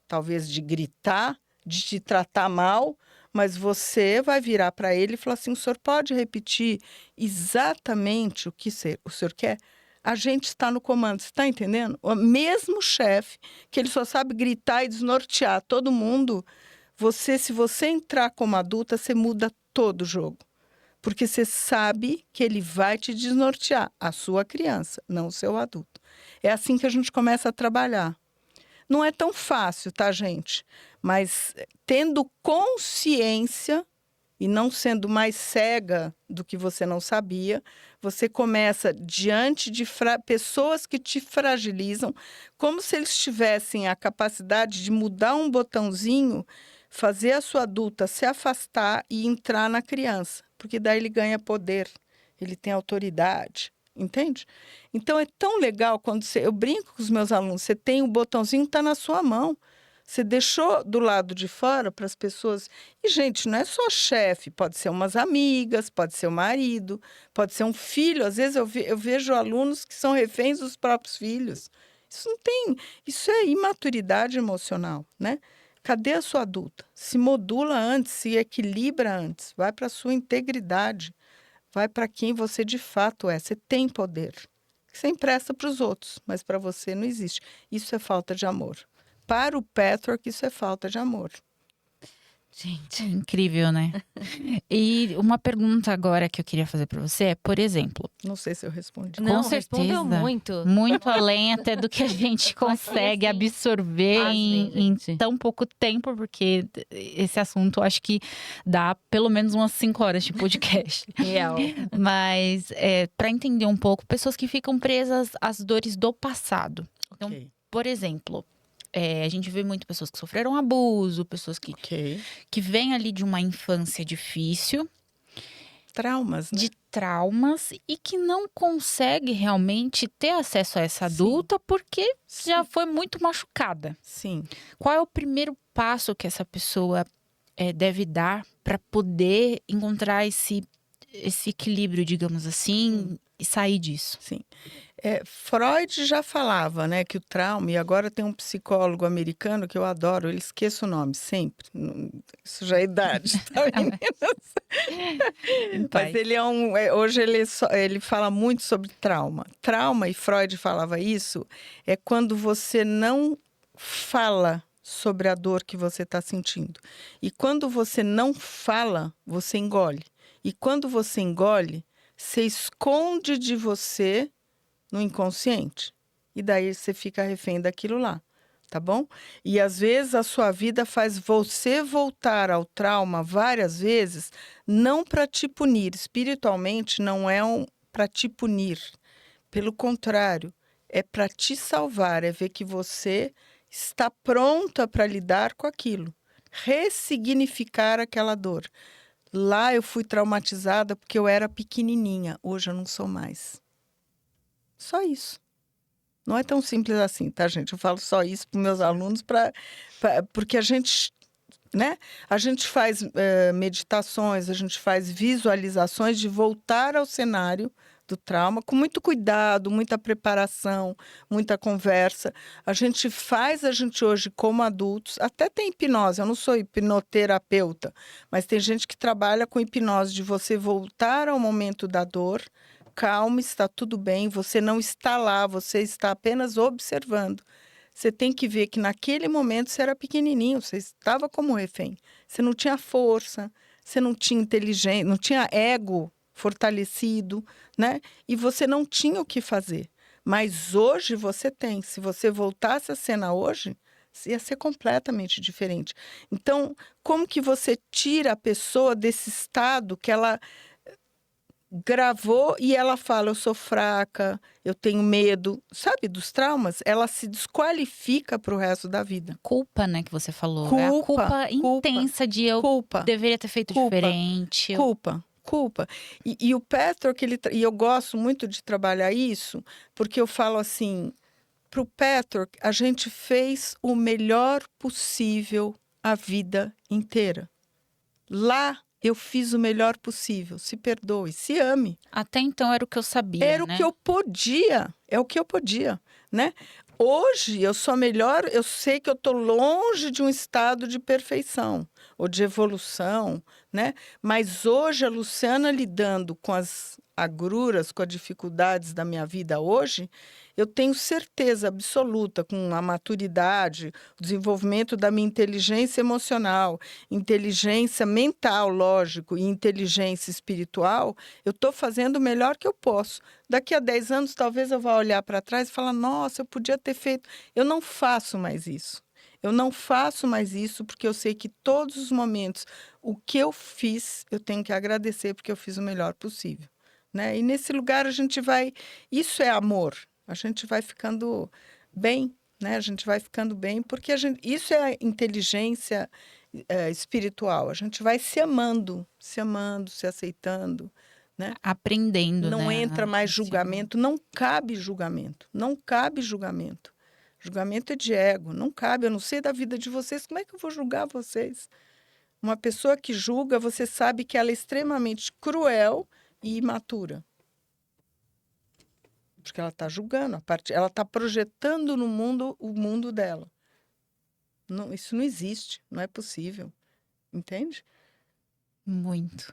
talvez de gritar, de te tratar mal, mas você vai virar para ele e falar assim: o senhor pode repetir exatamente o que o senhor quer? A gente está no comando, você está entendendo? O mesmo chefe, que ele só sabe gritar e desnortear todo mundo, se você entrar como adulta, você muda todo o jogo. Porque você sabe que ele vai te desnortear, a sua criança, não o seu adulto. É assim que a gente começa a trabalhar. Não é tão fácil, tá, gente? Mas tendo consciência e não sendo mais cega do que você não sabia, você começa diante de pessoas que te fragilizam, como se eles tivessem a capacidade de mudar um botãozinho, fazer a sua adulta se afastar e entrar na criança, porque daí ele ganha poder, ele tem autoridade, entende? Então, é tão legal quando eu brinco com os meus alunos, você tem o botãozinho que está na sua mão. Você deixou do lado de fora para as pessoas. E, gente, não é só chefe, pode ser umas amigas, pode ser o marido, pode ser um filho. Às vezes eu vejo alunos que são reféns dos próprios filhos. Isso não tem. Isso é imaturidade emocional, né? Cadê a sua adulta? Se modula antes, se equilibra antes, vai para a sua integridade, vai para quem você de fato é. Você tem poder. Você empresta para os outros, mas para você não existe. Isso é falta de amor. Para o Patrick, isso é falta de amor. Gente, é incrível, né? E uma pergunta agora que eu queria fazer para você é, por exemplo... Não sei se eu respondi. Não, com certeza. respondeu muito. Muito além até do que a gente consegue assim, absorver em tão pouco tempo, porque esse assunto acho que dá pelo menos umas 5 horas de podcast. Real. Mas, para entender um pouco, pessoas que ficam presas às dores do passado. Então, por exemplo... a gente vê muito pessoas que sofreram abuso, pessoas que vêm ali de uma infância difícil. Traumas, né? De traumas e que não consegue realmente ter acesso a essa adulta porque já foi muito machucada. Sim. Qual é o primeiro passo que essa pessoa deve dar para poder encontrar esse equilíbrio, digamos assim, e sair disso? Sim. Freud já falava, né, que o trauma, e agora tem um psicólogo americano que eu adoro, eu esqueço o nome sempre, isso já é idade, tá, meninas? Mas ele hoje ele fala muito sobre trauma. Trauma, e Freud falava isso, é quando você não fala sobre a dor que você está sentindo. E quando você não fala, você engole. E quando você engole, você esconde de você no inconsciente. E daí você fica refém daquilo lá, tá bom? E às vezes a sua vida faz você voltar ao trauma várias vezes, não para te punir. Espiritualmente não é para te punir. Pelo contrário, é para te salvar, é ver que você está pronta para lidar com aquilo. Ressignificar aquela dor. Lá eu fui traumatizada porque eu era pequenininha. Hoje eu não sou mais. Só isso. Não é tão simples assim, tá, gente? Eu falo só isso para os meus alunos porque a gente, né? A gente faz meditações, a gente faz visualizações de voltar ao cenário do trauma com muito cuidado, muita preparação, muita conversa. A gente hoje como adultos, até tem hipnose, eu não sou hipnoterapeuta, mas tem gente que trabalha com hipnose de você voltar ao momento da dor, calma, está tudo bem, você não está lá, você está apenas observando. Você tem que ver que naquele momento você era pequenininho, você estava como refém. Você não tinha força, você não tinha inteligência, não tinha ego fortalecido, né? E você não tinha o que fazer. Mas hoje você tem. Se você voltasse a cena hoje, ia ser completamente diferente. Então, como que você tira a pessoa desse estado que ela gravou e ela fala, eu sou fraca, eu tenho medo, sabe, dos traumas? Ela se desqualifica para o resto da vida. Culpa, né, que você falou. É a culpa intensa de eu deveria ter feito diferente. culpa. E o Patrick, e eu gosto muito de trabalhar isso, porque eu falo assim, para o Patrick, a gente fez o melhor possível a vida inteira. Lá, eu fiz o melhor possível. Se perdoe, se ame. Até então era o que eu sabia, Era né? o que eu podia, é o que eu podia, né? Hoje eu sou melhor, eu sei que eu estou longe de um estado de perfeição ou de evolução, né? Mas hoje a Luciana lidando com as agruras, com as dificuldades da minha vida hoje, eu tenho certeza absoluta, com a maturidade, o desenvolvimento da minha inteligência emocional, inteligência mental, lógico, e inteligência espiritual, eu estou fazendo o melhor que eu posso. Daqui a 10 anos, talvez eu vá olhar para trás e falar, nossa, eu podia ter feito. Eu não faço mais isso. Eu não faço mais isso porque eu sei que todos os momentos, o que eu fiz, eu tenho que agradecer porque eu fiz o melhor possível, né? E nesse lugar a gente vai... Isso é amor. A gente vai ficando bem, né? A gente vai ficando bem porque isso é a inteligência espiritual. A gente vai se amando, se aceitando, né? Aprendendo, Não né? entra mais Assim, julgamento, não cabe julgamento, não cabe julgamento. Julgamento é de ego, não cabe, eu não sei da vida de vocês, como é que eu vou julgar vocês? Uma pessoa que julga, você sabe que ela é extremamente cruel e imatura. Porque ela está julgando, ela está projetando no mundo o mundo dela. Não, isso não existe, não é possível, entende? muito.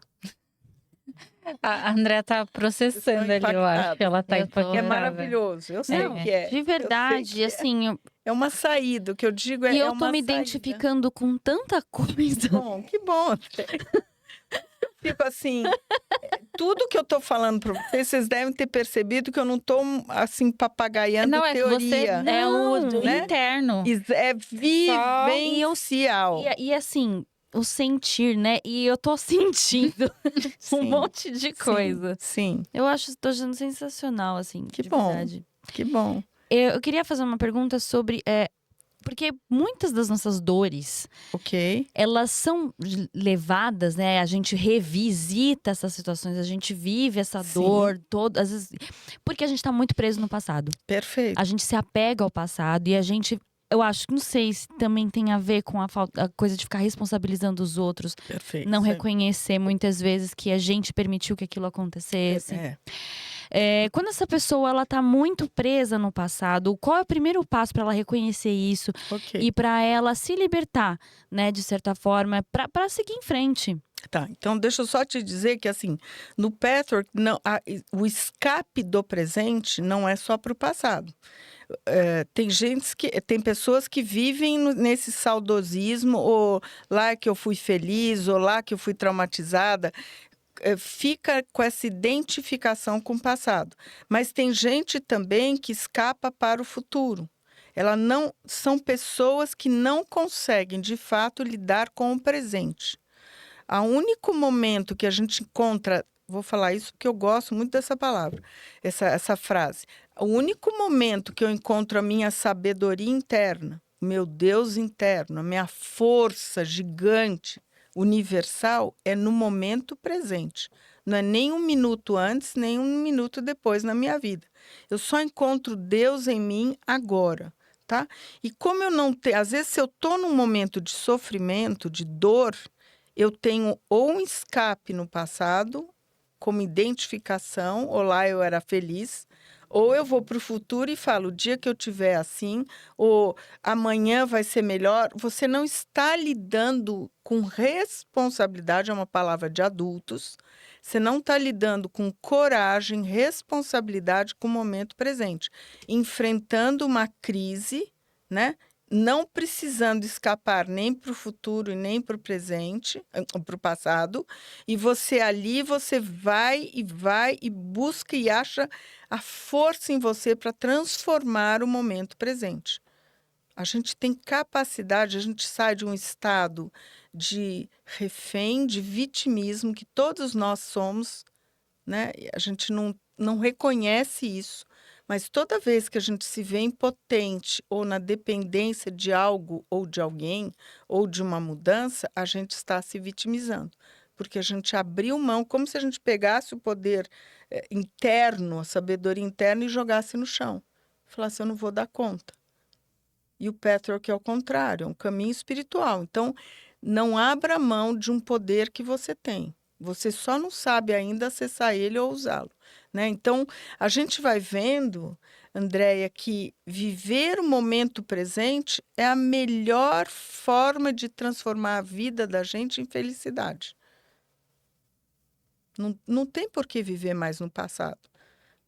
A Andrea tá processando ali, eu acho. impactada. Ela tá Eu tô- É impactada. maravilhoso, eu sei Não, que é. de eu sei verdade, que é. assim, É uma saída, o que eu digo e é eu tô uma me saída. identificando com tanta coisa. Que bom. Eu fico assim, tudo que eu tô falando para vocês, vocês devem ter percebido que eu não tô assim papagaiando Não, é que você teoria. é o né? interno. É vivencial. E assim, o sentir, né? E eu tô sentindo um Sim, monte de coisa. Sim, Eu acho, tô achando sensacional, assim, Que de bom. verdade. que bom. Eu queria fazer uma pergunta sobre... porque muitas das nossas dores, Ok. elas são levadas, né? A gente revisita essas situações, a gente vive essa Sim. dor todas, às vezes, porque a gente tá muito preso no passado. Perfeito. A gente se apega ao passado e a gente... Eu acho que não sei se também tem a ver com a coisa de ficar responsabilizando os outros, Perfeito. não Sim. reconhecer muitas vezes que a gente permitiu que aquilo acontecesse. Quando essa pessoa ela tá muito presa no passado, qual é o primeiro passo para ela reconhecer isso Ok. e para ela se libertar, né, de certa forma, para seguir em frente? Tá, então deixa eu só te dizer que assim, no Patrick, não, o escape do presente não é só para o passado. Tem pessoas que vivem nesse saudosismo, ou lá que eu fui feliz, ou lá que eu fui traumatizada, fica com essa identificação com o passado. Mas tem gente também que escapa para o futuro. São pessoas que não conseguem, de fato, lidar com o presente. O único momento que a gente encontra, vou falar isso porque eu gosto muito dessa palavra, essa frase. O único momento que eu encontro a minha sabedoria interna, o meu Deus interno, a minha força gigante, universal, é no momento presente. Não é nem um minuto antes, nem um minuto depois na minha vida. Eu só encontro Deus em mim agora. Tá? E como eu não tenho... Às vezes, se eu estou num momento de sofrimento, de dor, eu tenho ou um escape no passado, como identificação, ou lá eu era feliz, ou eu vou para o futuro e falo, o dia que eu tiver assim, ou amanhã vai ser melhor. Você não está lidando com responsabilidade, é uma palavra de adultos, você não está lidando com coragem, responsabilidade com o momento presente, enfrentando uma crise, né? Não precisando escapar nem para o futuro e nem para o presente, para o passado, e você vai e busca e acha a força em você para transformar o momento presente. A gente tem capacidade, a gente sai de um estado de refém, de vitimismo, que todos nós somos, né? A gente não reconhece isso. Mas toda vez que a gente se vê impotente ou na dependência de algo ou de alguém ou de uma mudança, a gente está se vitimizando. porque a gente abriu mão, como se a gente pegasse o poder interno, a sabedoria interna e jogasse no chão. Falasse, eu não vou dar conta. E o Patchwork é o contrário, é um caminho espiritual. Então, não abra mão de um poder que você tem. Você só não sabe ainda acessar ele ou usá-lo, né? Então, a gente vai vendo, Andréia, que viver o momento presente é a melhor forma de transformar a vida da gente em felicidade. Não tem por que viver mais no passado,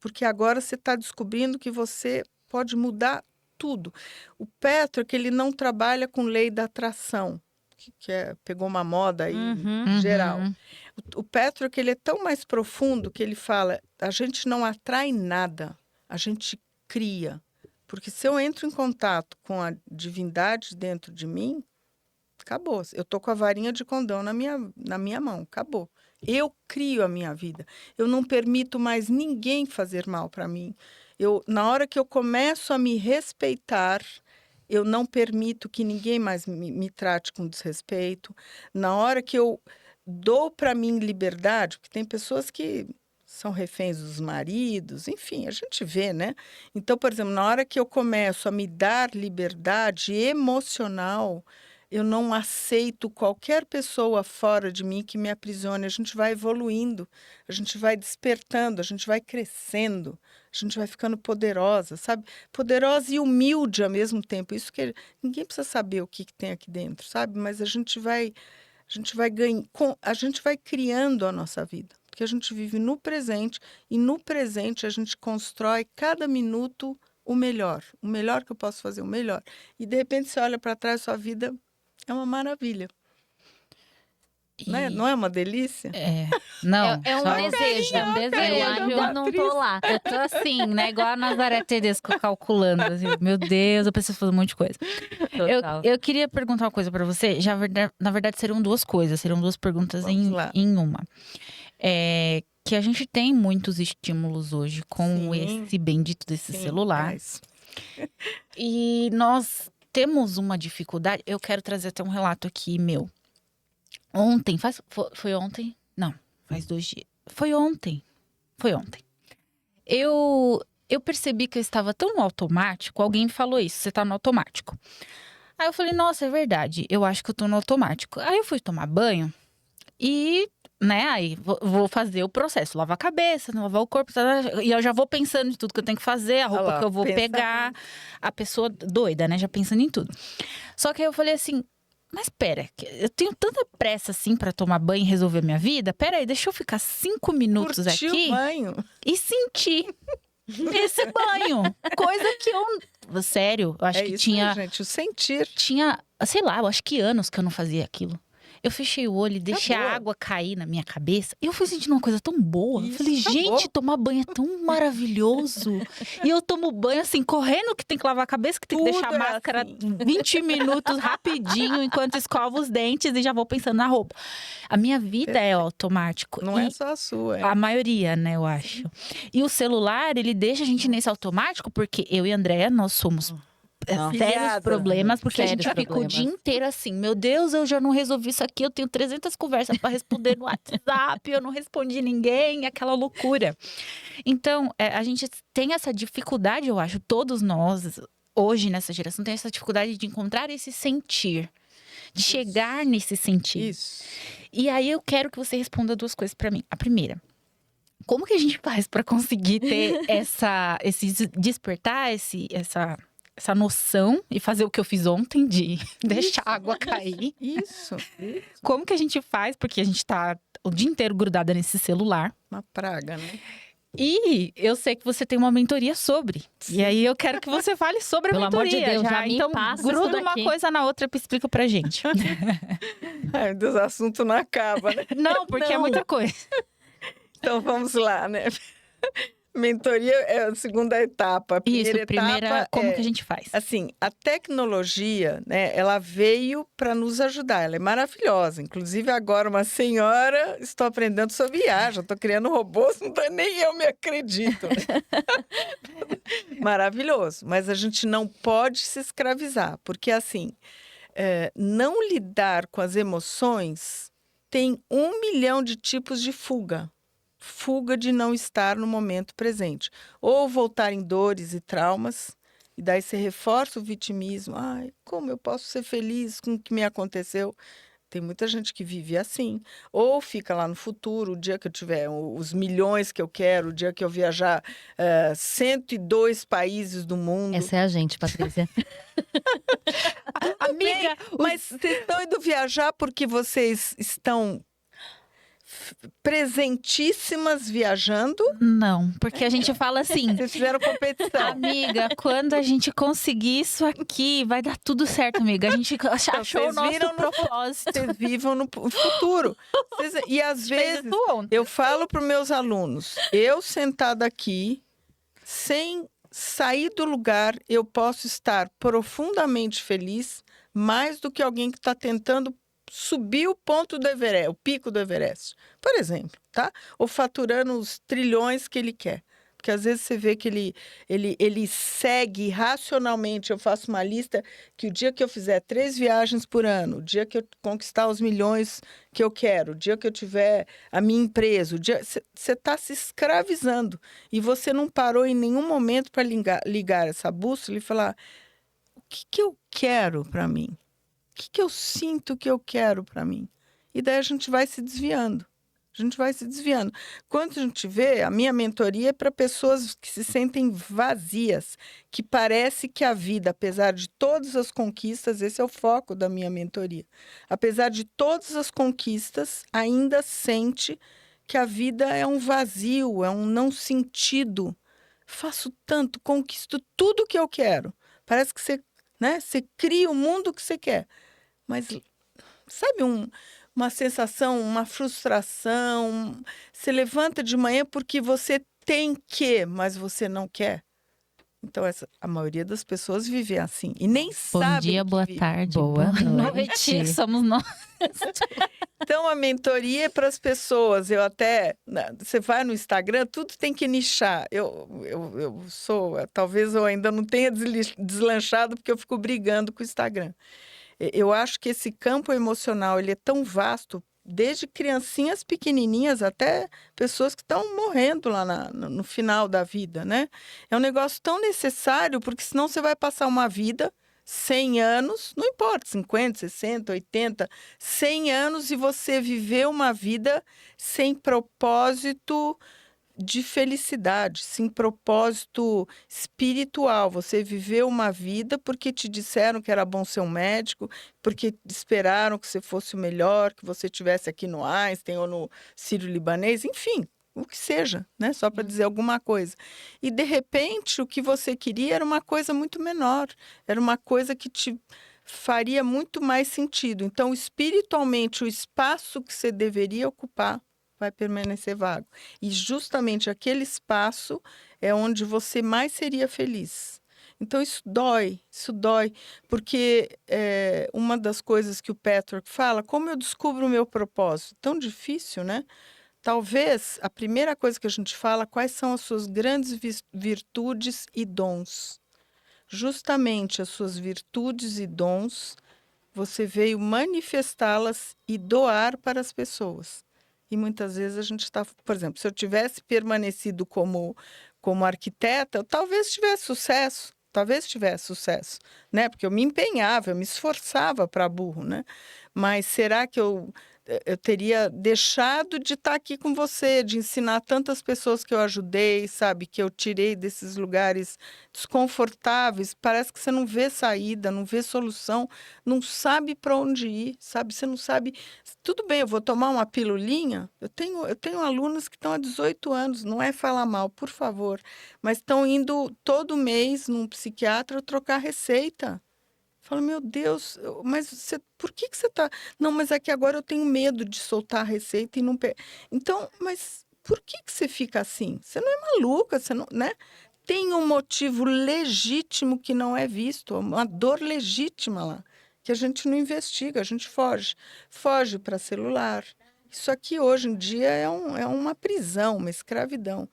porque agora você está descobrindo que você pode mudar tudo. O Patchwork, ele não trabalha com lei da atração, pegou uma moda aí geral. O Patchwork, ele é tão mais profundo que ele fala, a gente não atrai nada, a gente cria. Porque se eu entro em contato com a divindade dentro de mim, acabou. Eu estou com a varinha de condão na minha mão, acabou. Eu crio a minha vida. Eu não permito mais ninguém fazer mal para mim. Na hora que eu começo a me respeitar, eu não permito que ninguém mais me trate com desrespeito. Na hora que eu dou para mim liberdade, porque tem pessoas que são reféns dos maridos, enfim, a gente vê, né? Então, por exemplo, na hora que eu começo a me dar liberdade emocional, eu não aceito qualquer pessoa fora de mim que me aprisione. A gente vai evoluindo, a gente vai despertando, a gente vai crescendo, a gente vai ficando poderosa, sabe? Poderosa e humilde ao mesmo tempo. Isso que ninguém precisa saber o que tem aqui dentro, sabe? Mas a gente vai ganhando, a gente vai criando a nossa vida, porque a gente vive no presente e no presente a gente constrói cada minuto o melhor que eu posso fazer, o melhor. E de repente você olha para trás, sua vida é uma maravilha. Não é uma delícia? Não. É um desejo. É um desejo. Eu ainda não tô lá. Eu tô assim, né? Igual a Nazaré Tedesco calculando. Assim, meu Deus, eu preciso fazer um monte de coisa. Eu queria perguntar uma coisa pra você. Na verdade, seriam duas coisas. Seriam duas perguntas em uma. Que a gente tem muitos estímulos hoje com esse bendito desse celular. Mas... E nós temos uma dificuldade. Eu quero trazer até um relato aqui meu. Ontem, foi ontem? Não, faz 2 dias. Foi ontem. Eu percebi que eu estava tão no automático, alguém me falou isso, você tá no automático. Aí eu falei, nossa, é verdade, eu acho que eu tô no automático. Aí eu fui tomar banho e, né, aí vou fazer o processo, lavar a cabeça, lavar o corpo, e eu já vou pensando em tudo que eu tenho que fazer, a roupa que eu vou pegar, a pessoa doida, né, já pensando em tudo. Só que aí eu falei assim, mas pera, eu tenho tanta pressa assim pra tomar banho e resolver minha vida. Pera aí, deixa eu ficar 5 minutos curtir aqui o banho e sentir esse banho. Coisa que eu... Sério, eu acho que isso, tinha... gente, o sentir. Tinha, sei lá, eu acho que anos que eu não fazia aquilo. Eu fechei o olho e deixei a água cair na minha cabeça. E eu fui sentindo uma coisa tão boa. Eu falei, gente, tomar banho é tão maravilhoso. E eu tomo banho assim, correndo, que tem que lavar a cabeça, que tem que deixar a máscara assim. 20 minutos rapidinho, enquanto escovo os dentes e já vou pensando na roupa. A minha vida é automático. Não é só a sua. A maioria, né, eu acho. E o celular, ele deixa a gente nesse automático, porque eu e a Andréia, nós somos... sérios problemas, porque a gente fica o dia inteiro assim, meu Deus, eu já não resolvi isso aqui, eu tenho 300 conversas para responder no WhatsApp, eu não respondi ninguém, aquela loucura. Então, a gente tem essa dificuldade, eu acho, todos nós, hoje nessa geração, tem essa dificuldade de encontrar esse sentir, de chegar nesse sentir. Isso. E aí eu quero que você responda 2 coisas para mim. A primeira, como que a gente faz para conseguir ter esse despertar, essa noção e fazer o que eu fiz ontem de deixar a água cair. Isso. Como que a gente faz? Porque a gente tá o dia inteiro grudada nesse celular. Uma praga, né? E eu sei que você tem uma mentoria sobre. Sim. E aí eu quero que você fale sobre a mentoria. Pelo amor de Deus, já então, gruda uma coisa na outra e explica pra gente. Ai, dos assuntos não acaba, né? Não, porque é muita coisa. Então vamos lá, né? Mentoria é a segunda etapa. Primeira, como que a gente faz? Assim, a tecnologia, né, ela veio para nos ajudar, ela é maravilhosa. Inclusive, agora, uma senhora, estou aprendendo sobre IA, já estou criando robôs, nem eu me acredito. Maravilhoso, mas a gente não pode se escravizar, porque assim, não lidar com as emoções tem 1 milhão de tipos de fuga. Fuga de não estar no momento presente. Ou voltar em dores e traumas, e daí você reforça o vitimismo. Ai, como eu posso ser feliz com o que me aconteceu? Tem muita gente que vive assim. Ou fica lá no futuro, o dia que eu tiver os milhões que eu quero, o dia que eu viajar 102 países do mundo. Essa é a gente, Patrícia. Amiga, Mas vocês estão indo viajar porque vocês estão presentíssimas viajando? não, porque a gente fala assim, Vocês fizeram competição. amiga, quando a gente conseguir isso aqui, vai dar tudo certo, amiga. A gente achou o vocês nosso viram no- propósito. Vocês vivam no futuro. E às vezes eu falo para os meus alunos, eu sentada aqui, sem sair do lugar, eu posso estar profundamente feliz, mais do que alguém que está tentando subir o ponto do Everest, o pico do Everest, por exemplo, tá? Ou faturando os trilhões que ele quer. Porque às vezes você vê que ele segue racionalmente. Eu faço uma lista que o dia que eu fizer 3 viagens por ano, o dia que eu conquistar os milhões que eu quero, o dia que eu tiver a minha empresa, você está se escravizando. E você não parou em nenhum momento para ligar essa bússola e falar: o que eu quero para mim? O que eu sinto que eu quero para mim? E daí a gente vai se desviando. A gente vai se desviando. Quando a gente vê, a minha mentoria é para pessoas que se sentem vazias, que parece que a vida, apesar de todas as conquistas, esse é o foco da minha mentoria, apesar de todas as conquistas, ainda sente que a vida é um vazio, é um não sentido. Faço tanto, conquisto tudo que eu quero. Parece que você, né, você cria o mundo que você quer. Mas, sabe, uma sensação, uma frustração. Você levanta de manhã porque você tem que, mas você não quer. Então, a maioria das pessoas vive assim. E nem Bom sabem dia, que boa vive. tarde, Boa boa noite. noite. Somos nós. Então, a mentoria é para as pessoas. Você vai no Instagram, tudo tem que nichar. Eu sou, talvez eu ainda não tenha deslanchado porque eu fico brigando com o Instagram. Eu acho que esse campo emocional ele é tão vasto, desde criancinhas pequenininhas até pessoas que estão morrendo lá no final da vida, né? É um negócio tão necessário, porque senão você vai passar uma vida, 100 anos, não importa, 50, 60, 80, 100 anos e você viver uma vida sem propósito de felicidade, sem propósito espiritual. Você viveu uma vida porque te disseram que era bom ser um médico, porque esperaram que você fosse o melhor, que você estivesse aqui no Einstein ou no Sírio-Libanês, enfim, o que seja, né? Só para dizer alguma coisa. E, de repente, o que você queria era uma coisa muito menor, era uma coisa que te faria muito mais sentido. Então, espiritualmente, o espaço que você deveria ocupar vai permanecer vago. E justamente aquele espaço é onde você mais seria feliz. Então, isso dói, porque uma das coisas que o Patrick fala, como eu descubro o meu propósito? Tão difícil, né? Talvez a primeira coisa que a gente fala, quais são as suas grandes virtudes e dons? Justamente as suas virtudes e dons, você veio manifestá-las e doar para as pessoas. E muitas vezes a gente está, por exemplo, se eu tivesse permanecido como arquiteta, eu talvez tivesse sucesso, né? Porque eu me empenhava, eu me esforçava para burro, né? Mas será que eu teria deixado de estar aqui com você, de ensinar tantas pessoas que eu ajudei, sabe? Que eu tirei desses lugares desconfortáveis. Parece que você não vê saída, não vê solução, não sabe para onde ir, sabe? Você não sabe. Tudo bem, eu vou tomar uma pilulinha. Eu tenho alunos que estão há 18 anos, não é falar mal, por favor, mas estão indo todo mês num psiquiatra trocar receita. Falo, meu Deus, mas por que você está... Não, mas é que agora eu tenho medo de soltar a receita e não... Então, mas por que você fica assim? Você não é maluca, você não, né? Tem um motivo legítimo que não é visto, uma dor legítima lá, que a gente não investiga, a gente foge. Foge para celular. Isso aqui, hoje em dia, é uma prisão, uma escravidão.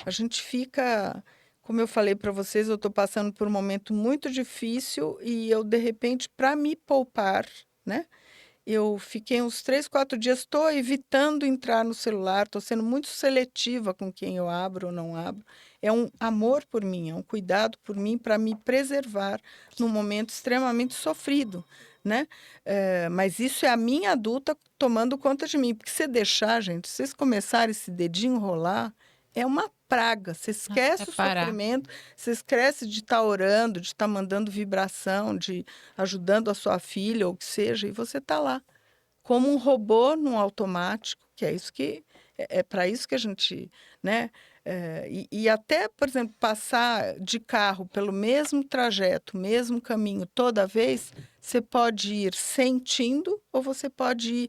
A gente fica... Como eu falei para vocês, eu estou passando por um momento muito difícil e eu, de repente, para me poupar, né? eu fiquei uns 3, 4 dias, estou evitando entrar no celular, estou sendo muito seletiva com quem eu abro ou não abro. É um amor por mim, é um cuidado por mim para me preservar num momento extremamente sofrido, né? Mas isso é a minha adulta tomando conta de mim. Porque se deixar, gente, se vocês começarem esse dedinho rolar, é uma praga. Você esquece o parar. sofrimento, você esquece de estar orando, de estar mandando vibração, de ajudando a sua filha ou o que seja, e você está lá como um robô num automático, que é isso que é para isso que a gente, né? E até, por exemplo, passar de carro pelo mesmo trajeto, mesmo caminho toda vez, você pode ir sentindo ou você pode ir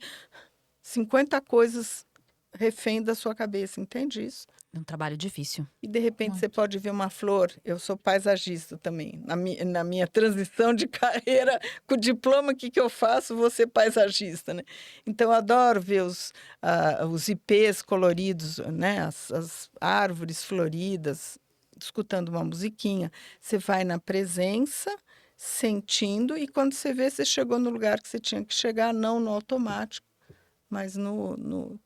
50 coisas refém da sua cabeça, entende isso? É um trabalho difícil. E de repente você pode ver uma flor. Eu sou paisagista também. Na minha transição de carreira, com o diploma, o que eu faço? Vou ser paisagista, né? Então, eu adoro ver os ipês coloridos, né? As árvores floridas, escutando uma musiquinha. Você vai na presença, sentindo, e quando você vê, você chegou no lugar que você tinha que chegar, não no automático, mas não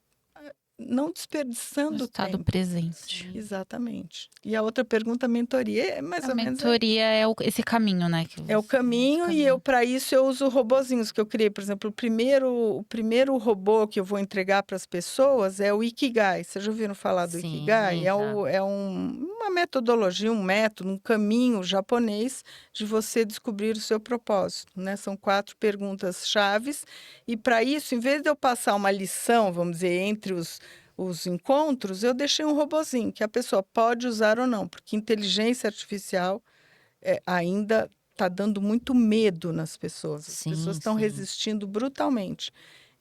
desperdiçando Estado tempo. presente. Exatamente. E a outra pergunta, a mentoria, é mais A ou menos mentoria é esse caminho, né? é o caminho, e eu para isso eu uso robozinhos que eu criei. Por exemplo, o primeiro robô que eu vou entregar para as pessoas é o Ikigai. Vocês já ouviram falar do Sim, Ikigai? já. Uma metodologia, um método, um caminho japonês de você descobrir o seu propósito, né? São 4 perguntas chaves, e para isso, em vez de eu passar uma lição, vamos dizer, entre os encontros, eu deixei um robozinho que a pessoa pode usar ou não, porque inteligência artificial ainda está dando muito medo nas pessoas. As Sim, pessoas estão sim. resistindo brutalmente.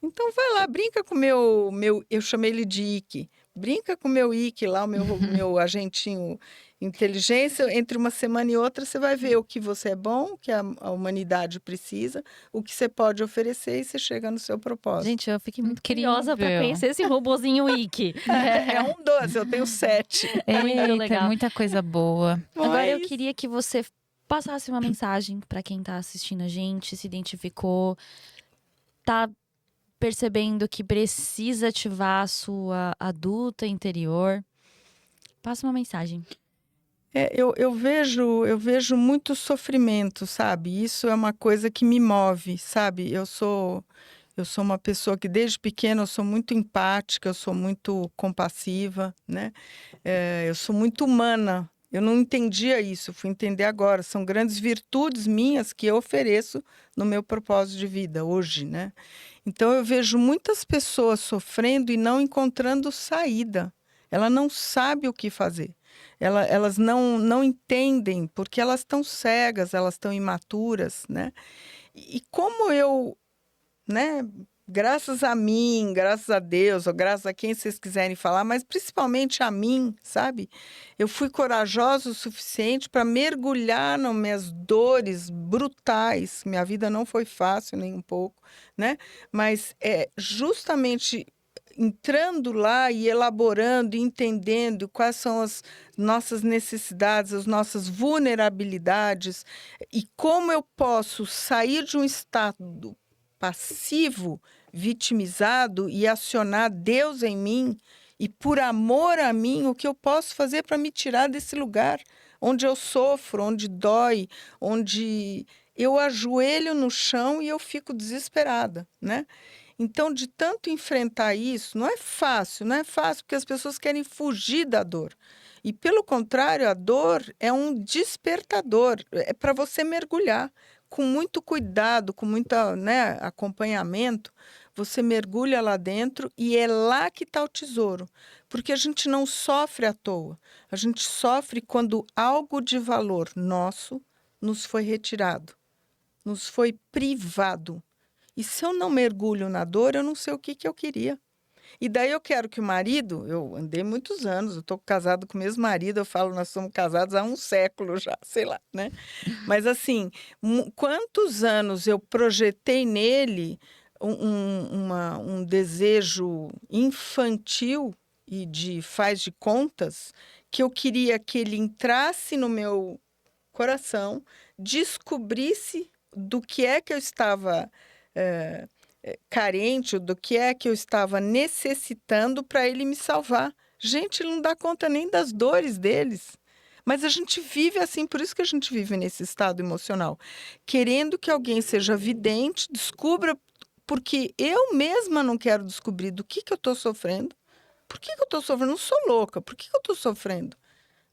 Então, vai lá, brinca com o meu... Eu chamei ele de Ike. Brinca com o meu Ike lá, o meu agentinho inteligência. Entre uma semana e outra, você vai ver o que você é bom, o que a humanidade precisa, o que você pode oferecer, e você chega no seu propósito. Gente, eu fiquei muito Incrível. curiosa para conhecer esse robozinho Wiki. É um doce, eu tenho 7. É muito Eita, legal. muita coisa boa. Bom, Agora é eu isso. queria que você passasse uma mensagem para quem tá assistindo a gente, se identificou, tá percebendo que precisa ativar a sua adulta interior. Passa uma mensagem. Eu vejo muito sofrimento, sabe? Isso é uma coisa que me move, sabe? Eu sou uma pessoa que desde pequena eu sou muito empática, eu sou muito compassiva, né? Eu sou muito humana. Eu não entendia isso, fui entender agora. São grandes virtudes minhas que eu ofereço no meu propósito de vida hoje, né? Então eu vejo muitas pessoas sofrendo e não encontrando saída. Ela não sabe o que fazer. Elas não entendem porque elas estão cegas, elas estão imaturas, né? E como eu, né? Graças a mim, graças a Deus, ou graças a quem vocês quiserem falar, mas principalmente a mim, sabe? Eu fui corajosa o suficiente para mergulhar nas minhas dores brutais. Minha vida não foi fácil nem um pouco, né? Mas é justamente entrando lá e elaborando, e entendendo quais são as nossas necessidades, as nossas vulnerabilidades, e como eu posso sair de um estado passivo, vitimizado, e acionar Deus em mim, e por amor a mim, o que eu posso fazer para me tirar desse lugar onde eu sofro, onde dói, onde eu ajoelho no chão e eu fico desesperada, né? Então, de tanto enfrentar isso, não é fácil porque as pessoas querem fugir da dor. E, pelo contrário, a dor é um despertador, é para você mergulhar com muito cuidado, com muito, né, acompanhamento. Você mergulha lá dentro e é lá que está o tesouro. Porque a gente não sofre à toa. A gente sofre quando algo de valor nosso nos foi retirado, nos foi privado. E se eu não mergulho na dor, eu não sei o que eu queria. E daí eu quero que o marido, eu andei muitos anos, eu estou casado com o mesmo marido, eu falo, nós somos casados há um século já, sei lá, né? Mas assim, quantos anos eu projetei nele um desejo infantil e faz de contas, que eu queria que ele entrasse no meu coração, descobrisse do que é que eu estava carente, do que é que eu estava necessitando para ele me salvar. Gente, ele não dá conta nem das dores deles. Mas a gente vive assim, por isso que a gente vive nesse estado emocional. Querendo que alguém seja vidente, descubra, porque eu mesma não quero descobrir do que eu estou sofrendo. Por que eu estou sofrendo? Eu não sou louca. Por que eu estou sofrendo?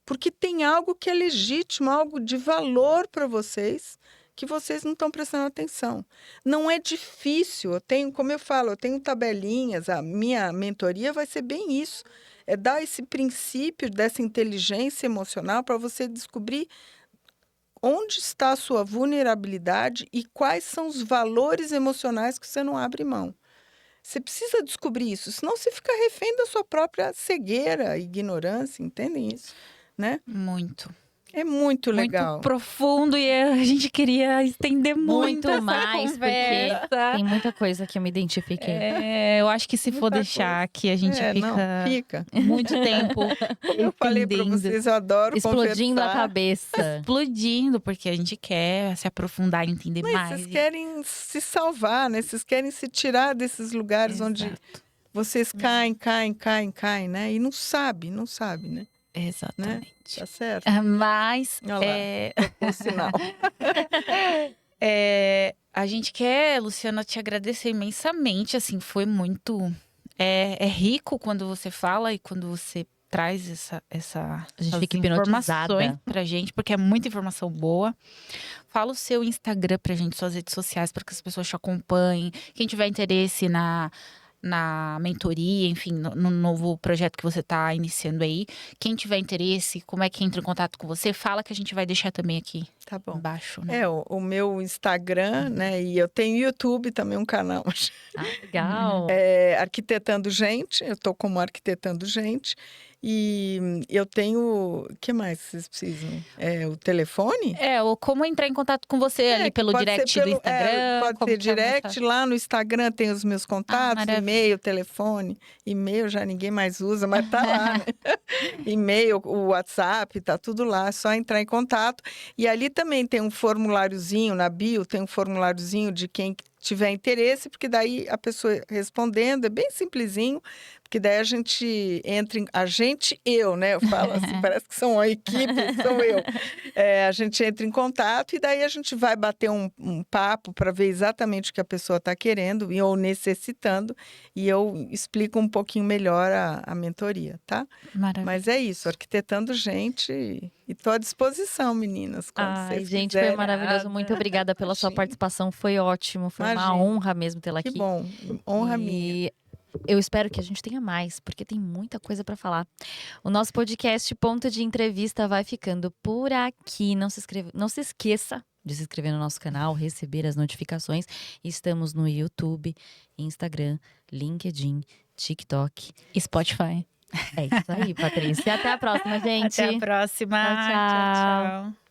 Porque tem algo que é legítimo, algo de valor para vocês, que vocês não estão prestando atenção. Não é difícil, como eu falo, eu tenho tabelinhas, a minha mentoria vai ser bem isso. É dar esse princípio dessa inteligência emocional para você descobrir onde está a sua vulnerabilidade e quais são os valores emocionais que você não abre mão. Você precisa descobrir isso, senão você fica refém da sua própria cegueira, ignorância, entendem isso? Né? Muito. É muito legal. Muito profundo e a gente queria estender muito essa mais, conversa. porque tem muita coisa que eu me identifiquei. Eu acho que se for Muita deixar coisa. aqui, a gente Fica. muito tempo Eu falei para entendendo, vocês, eu adoro Explodindo a conversar. cabeça. explodindo, porque a gente quer se aprofundar e entender Mas mais. vocês querem se salvar, né? Vocês querem se tirar desses lugares onde Exato. vocês caem, né? E não sabe, né? Exatamente. Tá certo? Mas Olha lá, o sinal. a gente quer, Luciana, te agradecer imensamente. Assim, foi muito. É rico quando você fala e quando você traz essas gente fica informações hipnotizada. pra gente, porque é muita informação boa. Fala o seu Instagram pra gente, suas redes sociais, para que as pessoas te acompanhem. Quem tiver interesse na mentoria, enfim, no novo projeto que você está iniciando aí. Quem tiver interesse, como é que entra em contato com você, fala que a gente vai deixar também aqui Tá bom. embaixo. Né? O meu Instagram, né? E eu tenho YouTube também, um canal. Legal. Arquitetando Gente, eu estou como Arquitetando Gente. E eu tenho. O que mais vocês precisam? O telefone? Ou como entrar em contato com você ali pelo pode ser direct do Instagram. pode como ser que é mais direct, fácil? lá no Instagram tem os meus contatos, maravilha. e-mail, telefone. E-mail já ninguém mais usa, mas tá lá, né? E-mail, o WhatsApp, tá tudo lá, é só entrar em contato. E ali também tem um formuláriozinho, na bio tem um formuláriozinho de quem tiver interesse, porque daí a pessoa respondendo, é bem simplesinho, porque daí a gente entra eu, né? Eu falo assim, parece que são a equipe, sou eu. A gente entra em contato e daí a gente vai bater um papo para ver exatamente o que a pessoa está querendo ou necessitando, e eu explico um pouquinho melhor a mentoria, tá? Maravilha. Mas é isso, Arquitetando Gente, e estou à disposição, meninas, quando vocês Gente, quiserem. foi maravilhoso. Muito obrigada pela sua Imagina. participação. Foi ótimo. Foi uma Imagina. honra mesmo tê-la aqui. Que bom, honra minha. E eu espero que a gente tenha mais, porque tem muita coisa para falar. O nosso podcast Ponto de Entrevista vai ficando por aqui. Não se esqueça de se inscrever no nosso canal, receber as notificações. Estamos no YouTube, Instagram, LinkedIn, TikTok. E Spotify. É isso aí, Patrícia. Até a próxima, gente. Até a próxima. Tchau, tchau. Tchau, tchau.